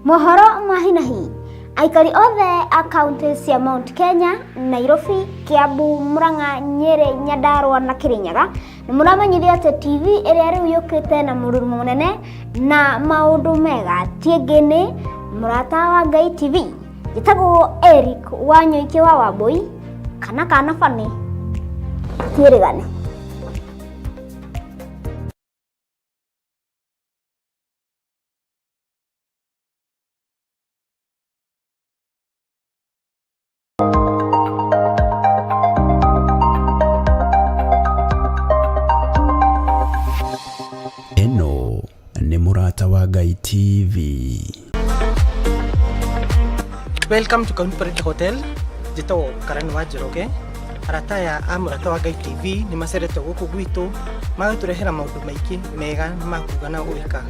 Mohoro mahinahi aikari othe a county cia Mount Kenya, Nairobi, Kiambu, Murang'a, Nyeri, Nyandarua na Kirinyaga ni muramenyithio ati TV iria riu yukite na mururumo munene na maundu mega tiengene murata wa Ngai TV gitagwo Eric Wanyoike wa Wambui kana fani twirigane. Eno ni murata wa Ngai TV. Welcome to County Parade Hotel. Jito karani wa Njoroge. Arata ya amurata wa Ngai TV ni macerete guku gwitu magaturehera maundu maingi mega makuga na gwika.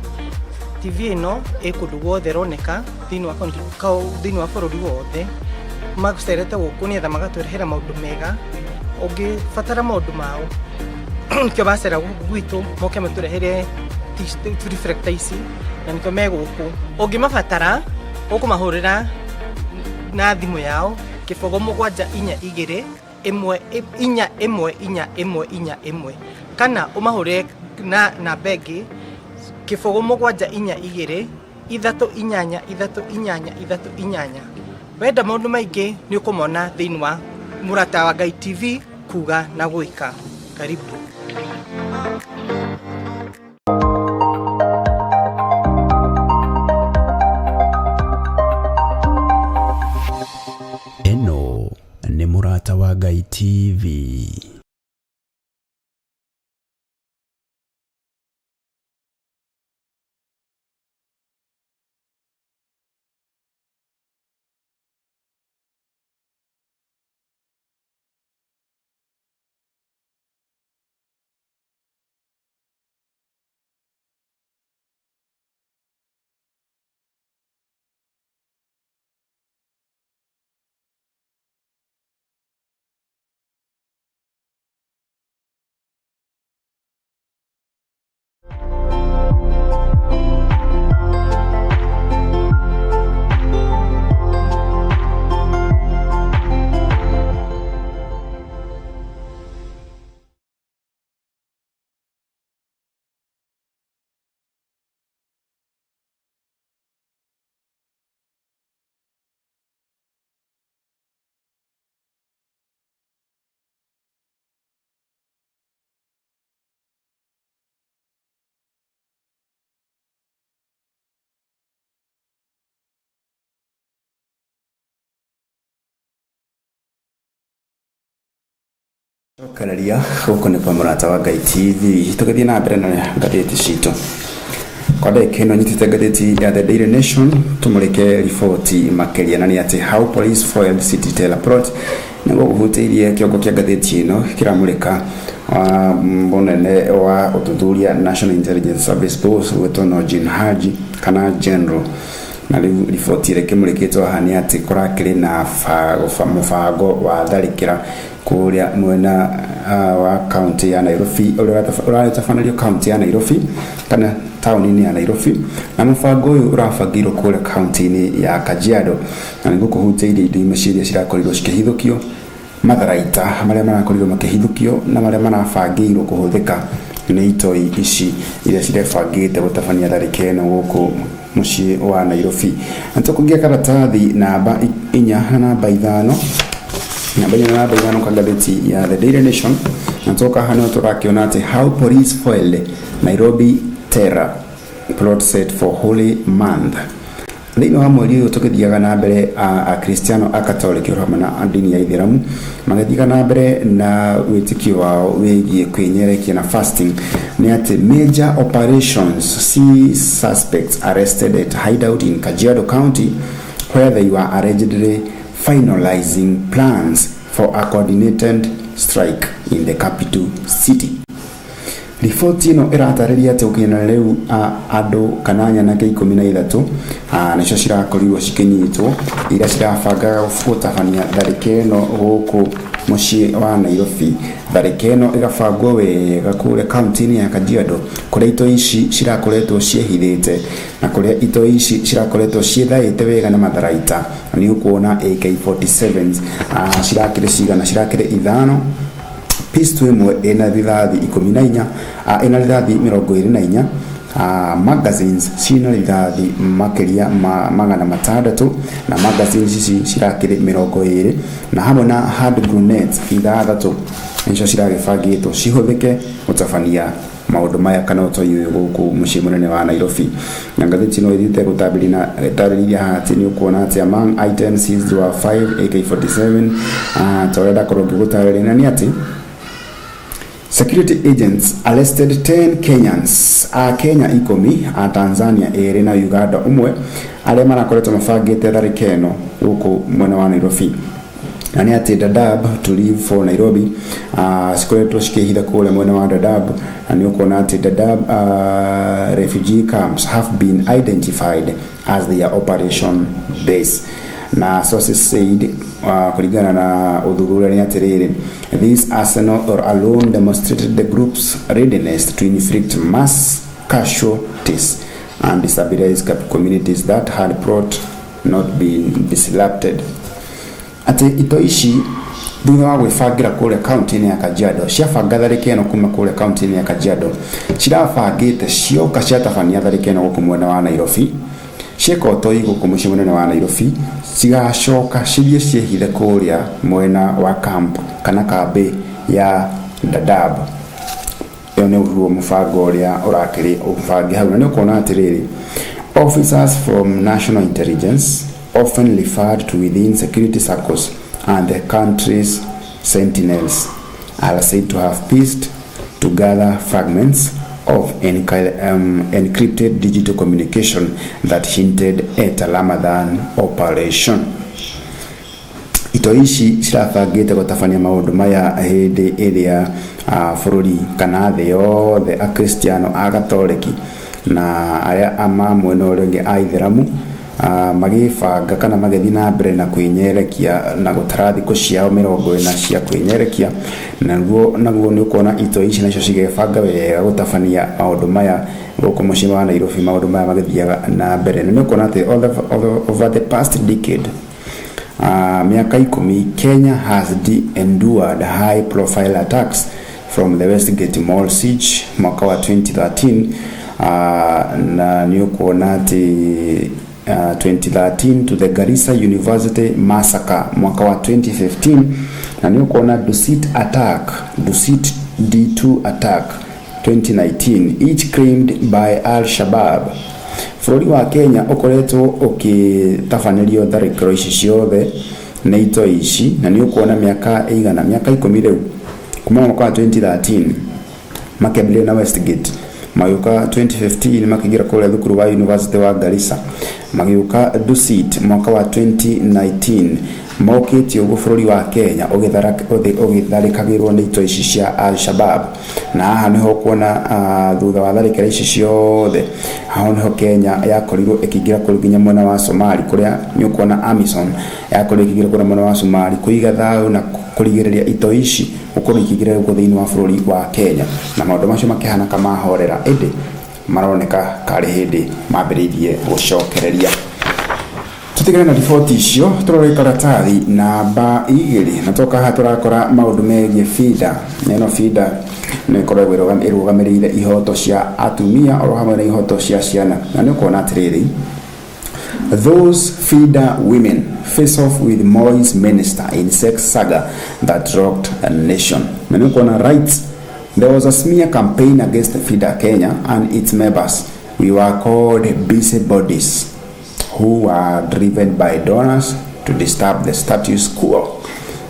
TV ino ikundu guothe roneka thini wa bururi wothe magucerete guku ni etha magaturehera maundu mega ungibatara maundu mao kyo bacera guku gwitu moke maturehere reflector ici na nikyo me guku ungimabatara ukumahurira na thimu yao kibogo 742 1 kana umahurire na begi kibogo 742 388 wenda maundu maingi ni ukumona thiini wa murata wa Ngai TV kuga na gwika. Karibu. Eno ni murata wa Ngai TV. Kanaria huko ni kwa murata wa Ngai TV tukathie na mbere na ngatheti citu kwa ndeke no nyitite ngatheti ya The Daily Nation tumurike riboti makeria na ni ati how police foiled city teller plot niguo guhutirie kiongo kia ngatheti ino kiramurika mbonene wa ututhuria National Intelligence Service Boss wetono Jean Haji kana General na riboti ile kimurikitwo hani ati kurakiri na mufango wa tharikira kuria mwena wa county ya Nairobi uratafanĩrio county ya Nairobi kana town-ini ya Nairobi na mufango uyu urabangirwo kuria county-ini ya Kajiado na niguo kuhutĩirie indo imwe ciria cirakorirwo cikĩhithũkio matharaita maria marakorirwo makihithukio na maria marabangirwo kuhuthika ni itoi ici iria cirebangite gutabania tharika ino guku mucii wa Nairobi. Ntukugia karatathi namba 4 na namba 5 kwa gazeti ya The Daily Nation. Natoka hano turakiona ati how police foiled Nairobi terror plot set for holy month. Thĩinĩ wa mweri ũyũ tũgĩthiaga na mbere a Kristiano a Catholic hamwe na ndini ya Ithĩramu magĩthiaga na mbere na wĩtĩkio wao wĩgiĩ kwĩnyerekia na fasting. Nĩ atĩ major operations see suspects arrested at hideout in Kajiado County where they were allegedly finalizing plans for a coordinated strike in the capital city. Riboti ino iratarĩria atĩ ũkinyana rĩu andũ kananya na 13 nĩcio cirakorirwo cikinyitwo iria cirabanga gũtabania tharĩka ĩno gũkũ mucii wa Nairobi. Tharĩka ĩno ĩgabangwo wega kũrĩa kaunti-inĩ ya Kajiado kũrĩa ito ici cirakoretwo ciehithĩte na kũrĩa ito ici cirakoretwo ciethaĩte wega na matharaita. Nĩ ũkuona AK47 cirakĩrĩ cigana cirakĩrĩ 5 pistol imwe ina rithathi 14 ina rithathi 24 magazines cina rithathi makiria magana matandatũ na magazines ici cirakĩrĩ 20 na hamwe na hand grenades 6 nicio ciragĩbangĩtwo cihũthĩke gutabania maundu maya kana utoi uyu guku mucii munene wa Nairobi. Na ngathĩti no ithite gutabĩrĩria hati ni ukuona ati among items seized were 5 AK47 toreda korogi gutabĩrĩria ni ati security agents arrested 10 Kenyans Kenya 10 Tanzania 2 na Uganda 1 aria marakoretwo mabangĩte tharĩka ĩno gũkũ mwena wa Nairobi. Na nĩ atĩ Dadaab to leave for Nairobi cikoretwo cikĩhitha kũrĩa mwena wa Dadaab. Na nĩ ũkuona atĩ Dadaab refugee camps have been identified as their operation base. Na sources said kulingana na udhurura ni atiriri, this arsenal or alone demonstrated the group's readiness to inflict mass casualties and destabilize communities that had not been disrupted. Ati ito ici thutha wa gwĩbangira kũrĩa kaunti-inĩ ya Kajiado ciabanga tharĩka ĩno kuma kũrĩa kaunti-inĩ ya Kajiado cirabangĩte cioka ciatabania tharĩka ĩno gũkũ mwena wa Nairobi cieka ũtoi gũkũ mucii munene wa Nairobi cigacoka cithie ciehithe kũrĩa mwena wa camp kana kambi ya Dadaab. Iyo nĩ ũguo mũbango ũrĩa ũrakĩrĩ ũbangi hau. Na nĩ ũkuona atĩrĩrĩ, officers from national intelligence often referred to within security circles and the country's sentinels are said to have pieced together fragments of encrypted digital communication that hinted at a Ramadan operation. Ito ici cirabangĩte gutabania maundu maya hindi iria bũrũri kana thĩ yothe a Kristiano a Gatoleki na aria ama mwena ũrĩa ũngĩ a Ithĩramu magĩbanga kana magĩthiĩ na mbere na kwĩnyerekia na gũtara thikũ ciao 40 cia kwĩnyerekia. Naguo nĩ ũkuona ito ici nacio cigebanga wega gutabania maundu maya gũkũ mucii wa Nairobi, maundu maya magĩthiaga na mbere. Na nĩ ũkuona atĩ over the past decade miaka 10 Kenya has endured high profile attacks from the Westgate Mall siege mwaka wa 2013 na nĩ ũkuona atĩ 2013 to the Garissa University massacre mwaka wa 2015 na ni ukoona Dusit D2 attack 2019 each claimed by Al-Shabaab. Bũrũri wa Kenya ukoretwo ukitafanĩrio tharĩkĩro ici ciothe na ito ici na ni ukoona miaka 10 rĩu kuma mwaka wa 2013 makĩambĩrĩria na Westgate, magĩuka 2015 makĩgira kũrĩa thukuru wa University wa Garissa, magĩuka Dusit mwaka wa 2019 mokĩtio ũguo bũrũri wa Kenya ũgĩtharĩkagĩrwo nĩ ito ici cia Al-Shabaab. Na haha nĩho kuona thutha wa tharĩkĩra ici ciothe haha nĩho Kenya yakorirwo ĩkĩingĩra kũrĩ nginya mwena wa Somali kũrĩa nĩ ũkuona AMISOM yakorirwo ĩkĩingĩra kũrĩa mwena wa Somali kũiga thayũ na kũrigĩrĩria ito ici gũkorwo ikĩingĩra gũkũ thĩinĩ wa bũrũri wa Kenya. Na maũndũ macio makĩhana kamahorera ĩndĩ maroneka karĩ hĩndĩ mambĩrĩirie gũcokereria. tutigane na riboti icio turore karatathi namba 2 na toka haturakora maundu megie FIDA neno FIDA ne koragwo irugamirire ihoto cia atumia oro hamwe na ihoto cia ciana na nĩ kuona atiriri those FIDA women face off with Moi's minister in sex saga that rocked a nation. Na nĩ kuona rights. There was a smear campaign against FIDA Kenya and its members. We were called busybodies who were driven by donors to disturb the status quo.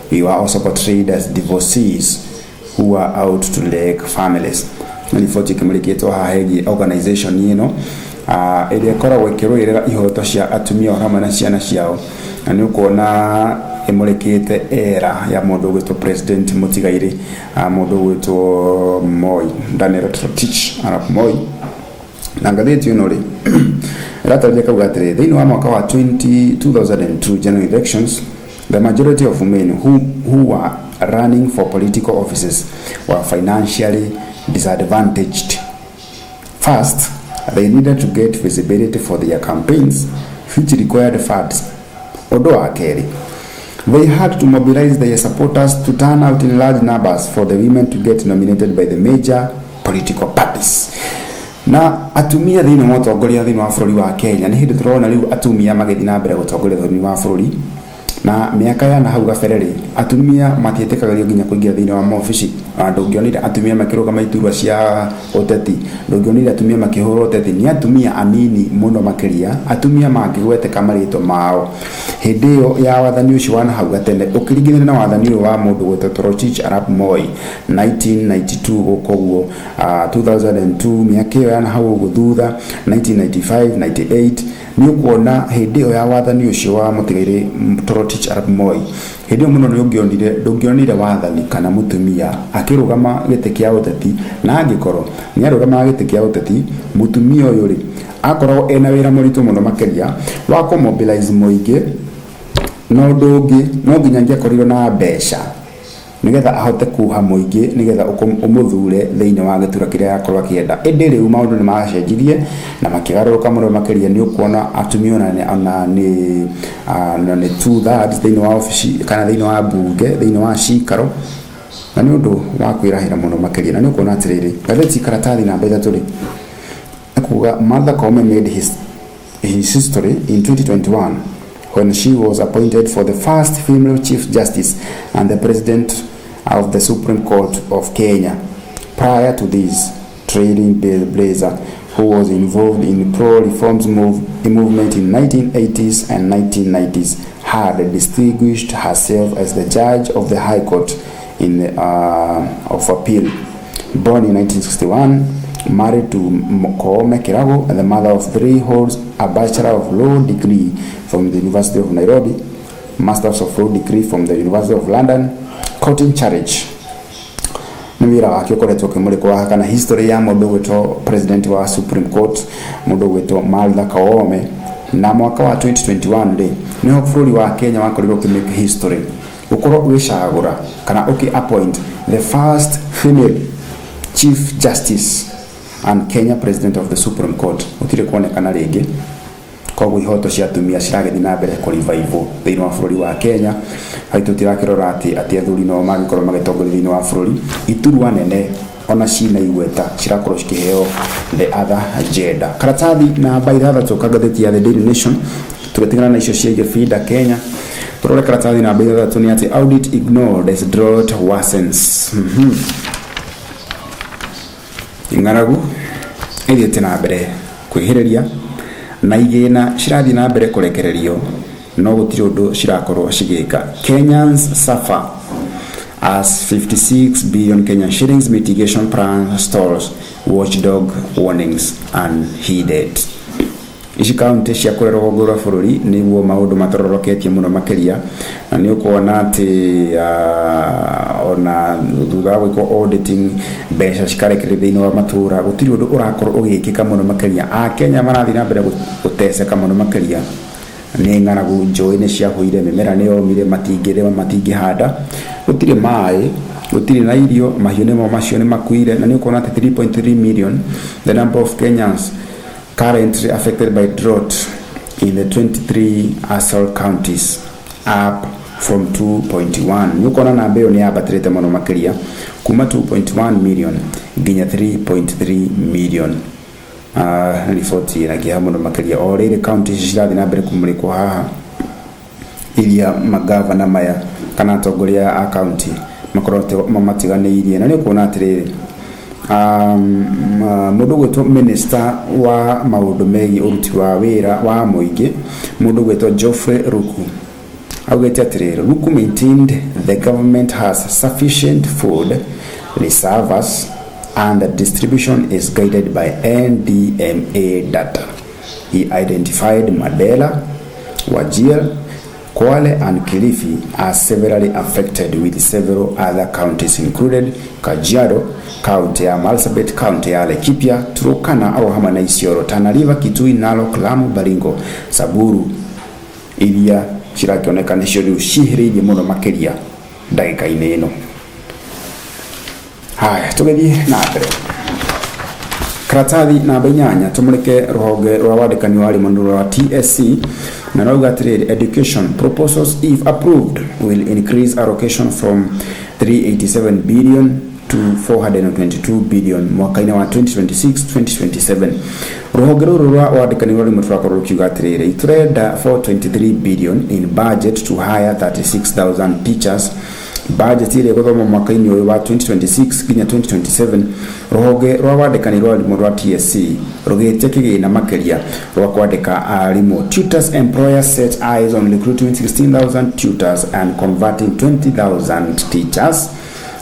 We were also portrayed as divorcees who were out to leg families. Nilifoti kimulikitwa hahegi organization yino ile koragwo ikirũĩrĩra ihoto cia atumia hamwe na ciana ciao na nĩ kuona imulikite era ya mundu gwitwo president Mutigaire mundu gwitwo Moi Daniel Tropich arap Moi na ngathĩti ĩno rĩ ĩratarĩria kauga atĩrĩ thĩinĩ wa mwaka wa 2002 general elections the majority of women who were running for political offices were financially disadvantaged. First, they needed to get visibility for their campaigns, which required funds. They had to mobilize their supporters to turn out in large numbers for the women to get nominated by the major political parties. Na atumia thĩinĩ wa ũtongoria thĩinĩ wa bũrũri wa Kenya nĩ hĩndĩ tũrona rĩu atumia magĩthiĩ na mbere gũtongoria thĩinĩ wa bũrũri na miaka ya nahau gabere atumia matiĩtĩkagĩrio nginya kũingĩra thĩinĩ wa maobici ndũngĩonire atumia makĩrũgama iturwa cia ũteti ndũngĩonire atumia makĩhũra ũteti ni atumia anini mũno makĩria atumia mangĩgweteka marĩtwa mao hĩndĩ ĩyo ya wathani ũcio wa nahau gatene ũkĩringithania na wathani ũyũ wa mũndũ gwĩtwo Toroitich arap Moi 1992 gũkũguo 2002 miaka ĩyo ya nahau gũthutha 1995 98 ni ukuona hĩndĩ ĩyo ya wathani ũcio wa Mutigaire Toroitich arap Moi hĩndĩ ĩyo mũno nĩ ndũngĩonire wathani kana mũtumia akĩrũgama gĩtĩ kĩa ũteti na angĩkorwo nĩ arũgama gĩtĩ kĩa ũteti mũtumia ũyũ rĩ akorwo ena wĩra mũritũ mũno makĩria wa kũmobilize mũingĩ no ndũngĩ no nginya angĩakorirwo na mbeca nigetha ahote kuha mũingĩ nigetha ũmũthure thĩinĩ wa gĩtura kĩrĩa akorwo akĩenda ĩndĩ rĩu maũndũ nĩ macenjirie na makĩgarũrũka mũno makĩria nĩ ũkuona atumia ona nĩ 2/3 thĩinĩ wa ofici kana thĩinĩ wa bunge thĩinĩ wa cikaro na nĩ ũndũ wa kwĩrahĩra mũno makĩria na nĩ ũkuona atĩrĩrĩ ngathĩti karatathi namba 3 akuga Martha Koome made his history in 2021 when she was appointed for the first female chief justice and the president of the Supreme Court of Kenya. Prior to this, Trading Blazer, who was involved in pro-reforms movement in 1980s and 1990s, had distinguished herself as the judge of the High Court of Appeal. Born in 1961, married to Koome Kirago, and the mother of 3, holds a Bachelor of Law degree from the University of Nairobi, Masters of Law degree from the University of London, Court in Charge. Nĩ wĩra wake ũkoretwo ũkĩmũrĩkwo kana history ya mũndũ gwĩtwo president wa Supreme Court mũndũ gwĩtwo Martha Koome na mwaka wa 2021 rĩ nĩho bũrũri wa Kenya wakorirwo ũkĩmake history ũkorwo ũgĩcagũra kana appoint the first female chief justice and Kenya president of the Supreme Court utire kuonekana rĩngĩ koguo ihoto cia atumia ciragĩthiĩ na mbere kũrevival thĩinĩ wa bũrũri wa Kenya haitũ tirakĩrora atĩ athuri no magĩkorwo magĩtongoria thĩinĩ wa bũrũri iturwa nene ona cina igweta cirakorwo cikĩheo the other gender. Karatathi namba 6 kagathĩti ya The Daily Nation tũgĩtigana na icio ciĩgiĩ FIDA Kenya tũrore karatathi namba 3 nĩ atĩ audit ignored as drought worsens. Ing'aragu ithiĩte na mbere kwĩhĩrĩria na igĩna cirathiĩ na mbere kũrekererio no gũtirĩ ũndũ cirakorwo cigĩka. Kenyans suffer as 56 billion Kenyan shillings mitigation plan stalls, watchdog warnings unheeded. Ici kaunti cia kũrera rũgongo rwa bũrũri nĩguo maũndũ matororoketie mũno makĩria na nĩ ũkuona atĩ ona thutha wa gwĩkwo auditing mbeca cikarekererio thĩinĩ wa matũũra gũtirĩ ũndũ ũrakorwo ũgĩkĩka mũno makĩria. Akenya marathiĩ na mbere gũteceka mũno makĩria nĩ ng'aragu njũĩ nĩ ciahũire mĩmera nĩ yomire matingĩhanda gũtirĩ maĩ gũtirĩ na irio mahiũ nĩmo macio nĩ makuire na nĩ ũkuona atĩ 3.3 million the number of Kenyans currently affected by drought in the 23 ASAL counties, up from 2.1. Nukona na mbeo ni abatirete mono makiria kuma 2.1 million ginya 3.3 million. Rifoti na kia mono makiria already counties shirathi na mbere kumuliko haha iria magavana maya kana atongoria a county makorote mamatiganeirie na nikuona atiriri mundu gwetwo minister wa maundu megi uruti wa wira wa muingi mundu gwetwo Geoffrey Ruku augete atiriri Ruku maintained the government has sufficient food reserves and the distribution is guided by NDMA data. He identified Mandela, Wajir, Kwale and Kilifi are severely affected, with several other counties included Kajiado County, Marsabit County, Laikipia, Turkana, Rohama na Isiolo, Tana River, Kitui, Narok, Lamu, Baringo, Samburu, iria cirakionekanisho riu cihiriirie muno makiria ndagika-ini ino. Haya, tugethie na mbere. Karatathi namba 8 tumurike ruhonge rwa wandikani wa arimu rwa TSC na rauga atiriri education proposals if approved will increase allocation from 387 billion to 422 billion mwaka-ini wa 2026-2027. Ruhonge ruru rwa wandikani wa arimu rwakorwo rukiuga atiriri iturenda 423 billion in budget to hire 36,000 teachers. Budget ile gũthoma mwaka-ini ũyũ wa 2026 nginya 2027. Ruhonge rwa wandikani rwa arimu rwa TSC rugĩte kĩgĩna makĩria rwa kwandĩka arimu. Tutors employers set eyes on recruiting 16,000 tutors and converting 20,000 teachers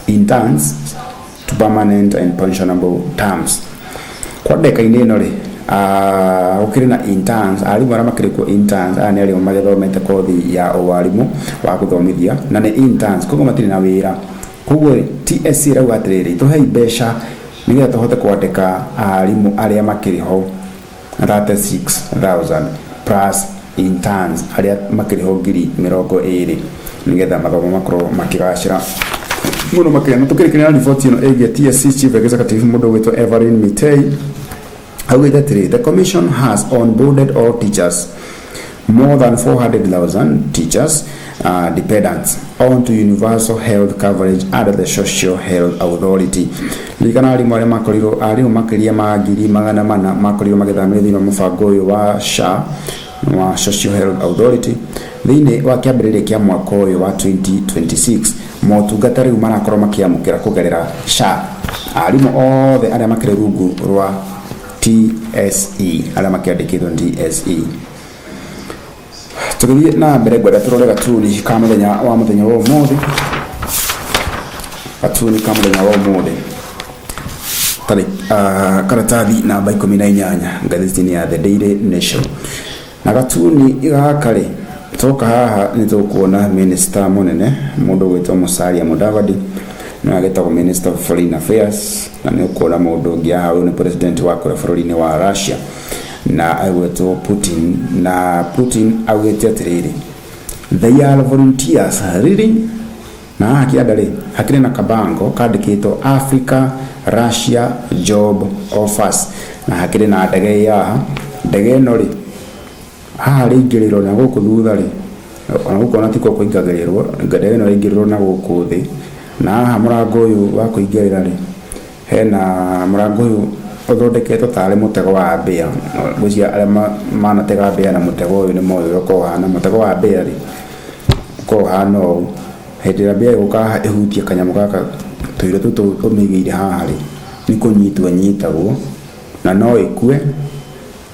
interns to permanent and pensionable terms. Kwa ndeka-ini ĩno rĩ ukiri na interns arimu ara makiriko interns ani arimu magethomete kothi ya warimu wa guthomithia na ni interns koguo matiri na wira koguo TSC rauga atiriri tuhei mbeca nigetha tuhote kwandika arimu aria makiriho 36,000 plus interns aria makiriho 20,000 nigetha mathomo makorwo makigacira muno makiria no tukirikira report ino egia TSC chief executive mundu witwa Evelyn Mitei. The commission has onboarded all teachers, more than 400,000 teachers dependents, onto universal health coverage under the Social Health Authority. Ligana arimu aria makorirwo arimu makiria ma 400,000 makorirwo magithamire thini wa mubango uyu wa SHA wa Social Health Authority thini wa kiambiriria kia mwaka uyu wa 2026. Motungata riu marakorwo makiamukira kugerera SHA. Arimu othe aria makire rungu rwa TSE ala makiandikithwo TSE. Tugithie na mbere gwenda turore gatuni ka muthenya wa umuthi gatuni ka muthenya wa umuthi tari karatathi namba 18 ngathĩti-inĩ ya The Daily Nation na gatuni igakari toka haha ni tukuona minister munene mundu gwitwo Musalia Mudavadi na ageta minister of foreign affairs na ni ukora mundu ngi haha ni president wa bũrũri-inĩ wa Russia na agwetwo Putin na Putin agwete atiriri they are volunteers reading na hakiandari hakire na kabango kandikitwo Africa Russia job offers na hakire na ndege ya ndege no ri haha ringiriro na guku thutha ri ona guku na tiko kuingagirirwo ndege no ringiriro na guku thi na haha murango uyu wa kuingirira ri hena murango uyu uthondeketwo tari mutego wa mbia gucia aria manatega mbia na mutego uyu ni moyo ko hana mutego wa mbia ri ko hana o hedira mbia guka ihutia kanyamu gaka tuire tutu tumigiire haha ri ni kunyitwo nyitagwo na no ikue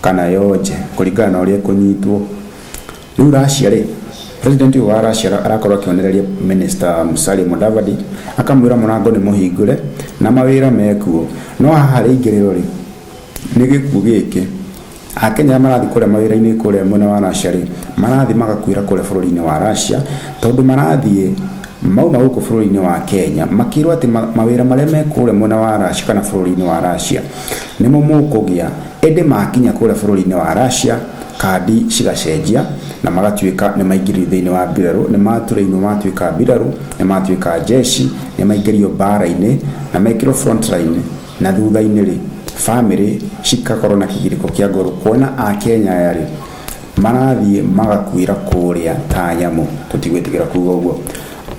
kana yoje kuringana na uria kunyitwo riu Russia ri president wa Russia arakorwo akionereria minister Musalia Mudavadi akamwira murango ni muhingure na mawira mekuo no haha ringiriro ri ni gikuo giki akenya marathi kure mawira-ini kure mwena wa Russia ri marathi magakwira kure bũrũri-inĩ wa Russia tondu marathie mauma guku bũrũri-inĩ wa Kenya makirwo ati mawira maria mekure mwena wa Russia kana bũrũri-inĩ wa Russia nimo mukugia ende makinya kure bũrũri-inĩ wa Russia kandi cigacenjia na magatuika ni maingiri thiini wa biraru ni maturaino matuika biraru ni matuika jeshi ni maingirio bara-ini na maikiro front line na thutha-ini ri family cikakorwo na kigiriko kia ngoru kuona a Kenya yari marathi magakwira kuria ta nyamu tutigwitikira kuga uguo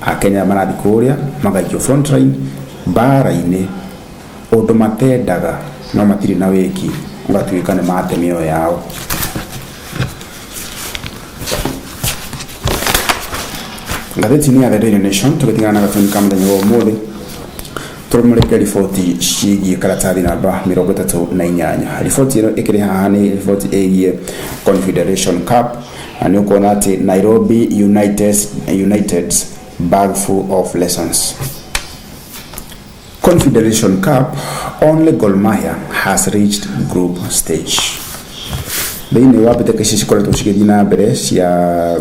akenya marathi kuria magaikio front line bara-ini undu matendaga no matiri na wiki ngatuika ni mate mioyo yao. Ngatheti-ini ya The Daily Nation tugitingana na gatuni ka muthenya wa umuthi turumurike riboti ciigie karatathi namba 38. Riboti ino ikiri haha ni riboti igie Confederation Cup na ni ukona ati Nairobi United's bag full of lessons. Confederation Cup, only Gor Mahia has reached group stage. Thĩinĩ wa mbĩtĩka ici cikoretwo cigĩthiĩ na mbere cia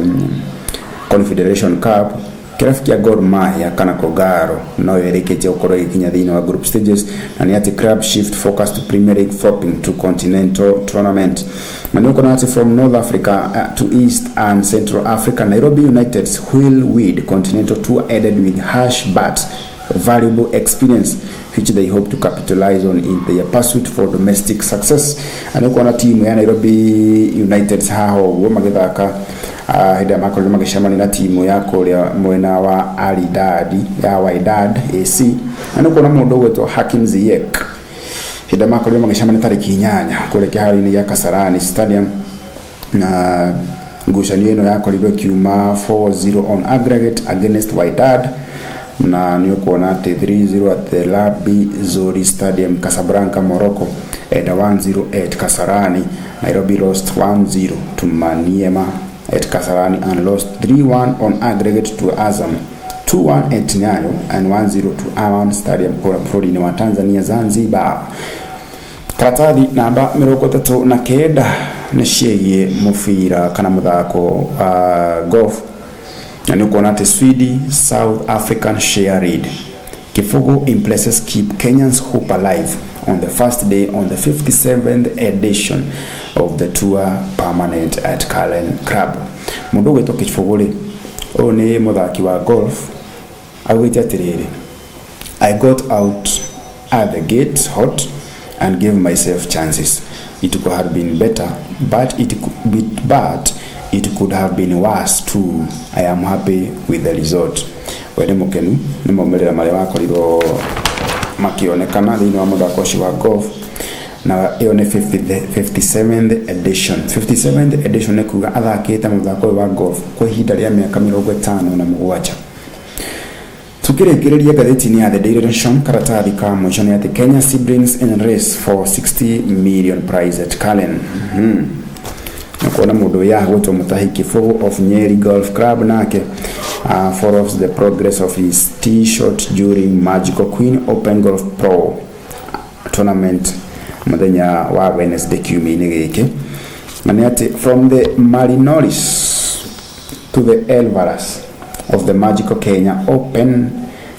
Confederation Cup, kĩrabu kĩa Gor Mahia kana Kogalo no ĩrĩkĩtie gũkorwo ĩgĩkinya thĩinĩ wa group stages na nĩ ati club shift focus to Premier League flopping to continental tournament. Na nĩ ũkona ati from North Africa to East and Central Africa, Nairobi United's wheel-wide continental tour ended with harsh but valuable experience which they hope to capitalize on in their pursuit for domestic success. Ano kuona timu ya Nairobi United haho wo magithaka hida makorwo magicemania na timu ya kuria mwena wa Alidadi ya Wydad AC. Ano kuona mundu gwetwo Hakim Ziyech hida makorwo magicemania tariki 8 kule kihari-ini ya Kasarani Stadium na ngucanio ino yakorirwo kiuma 4-0 on aggregate against Wydad na ni ukuona ati 3-0 at the Labi Zori Stadium Casablanca Morocco and 1-0 at Kasarani. Nairobi lost 1-0 to Maniema at Kasarani and lost 3-1 on aggregate to Azam, 2-1 at Nyayo and 1-0 to Aman Stadium Koramfurini wa Tanzania Zanzibar. Karatathi namba 39 ni ciĩgie mubira kana muthako golf na ni ukuona ati Sweden South African share raid. Kifugu impresses keep Kenyans hope alive on the first day on the 57th edition of the tour permanent at Kalen Club. Mundu gwetwo Kifugu ri o ni muthaki wa golf agwite atiriri, I got out at the gate hot and gave myself chances. It could have been better, but it could have been worse too. I am happy with the result. Wene mukenu ni maumerera maria makorirwo makionekana thĩinĩ wa muthako ũcio wa golf na iyo ni 57th edition. 57th edition ni kuga athakĩte muthako wa golf kwa ihinda rĩa mĩaka 57. Tukirĩkĩrĩria ngathĩti-inĩ ya The Daily Nation, karatathi ka mũico nĩ ati Kenya siblings in race for 60 million prize at Kalen. Nakuona mundu ya gwetwo Mutahi Kifugu of Nyeri Golf Club nake follows the progress of his tee shot during Magical Queen Open Golf Pro tournament muthenya wa Wednesday kiumia-inĩ gĩkĩ. Na nĩ ati from the Marinoris to the Elvaras of the Magical Kenya Open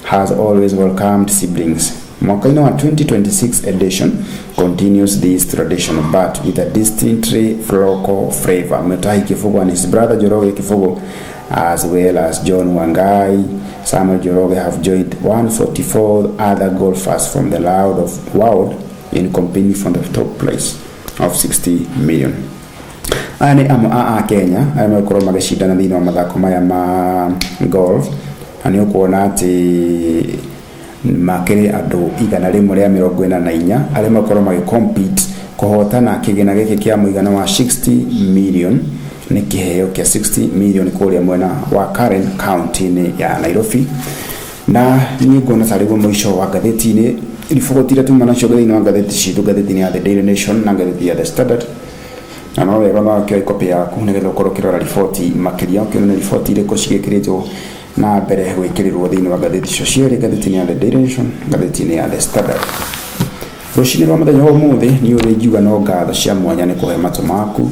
has always welcomed siblings. Mwaka-inĩ wa 2026 edition continues this tradition but with a distinctly local flavor. Mutahi Kifugu and his brother Joroge Kifugu as well as John Wangai, Samuel Joroge have joined 144 other golfers from the world in competing for the top place of 60 million. Ani a Kenya amekorwo magicindana thĩinĩ wa mathako maya ma golf na nĩ ũkuona atĩ makĩrĩ andũ 144 arĩa makorwo magĩcompete kũhotana kĩgĩna gĩkĩ kĩa mũigana wa 60 million nĩ kĩheo kĩa 60 million kũrĩa mwena wa Karen County-inĩ ya Nairobi. Na nĩ nguona tarĩ guo mũico wa ngathĩti-inĩ riboti tuma nacio thĩinĩ wa ngathĩti citũ, ngathĩti-inĩ ya The Daily Nation na ngathĩti ya The Standard. Na no wega no kĩoe kopi yaku nĩgetha ũkorwo ũkĩrora riboti makĩria ũkĩona riboti irĩkũ cigĩkĩrĩtwo na mbere gwĩkĩrĩrwo thĩinĩ wa ngathĩti icio cierĩ, ngathĩti-inĩ ya The Daily Nation, ngathĩti-inĩ ya The Standard. Rũcinĩ rwa mũthenya wa ũmũthĩ nĩ ũrĩngiuga no ngatho cia mwanya nĩ kũhe matũ maku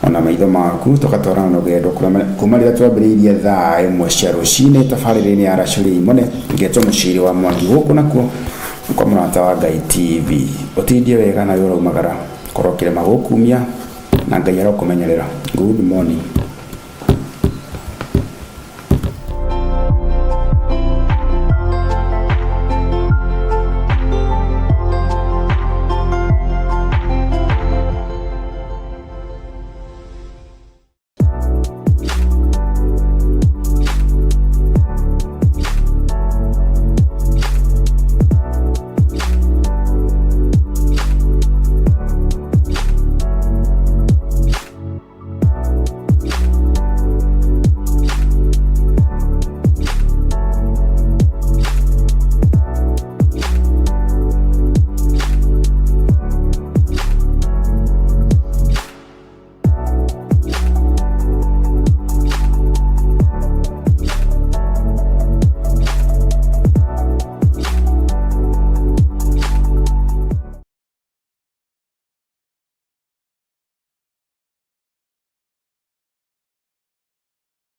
ona maitho maku tũgatwarana na rũgendo kuma rĩrĩa twambĩrĩirie thaa 1 cia rũcinĩ tabarĩra-inĩ ya Racuriai Imone ngetwo Muchiri wa Mwangi gũkũ nakuo kwa mũrata wa Ngai TV. Ũtindie wega na ũraumagara korwo kĩrema gũkumia na Ngai arokũmenyerera. Good morning.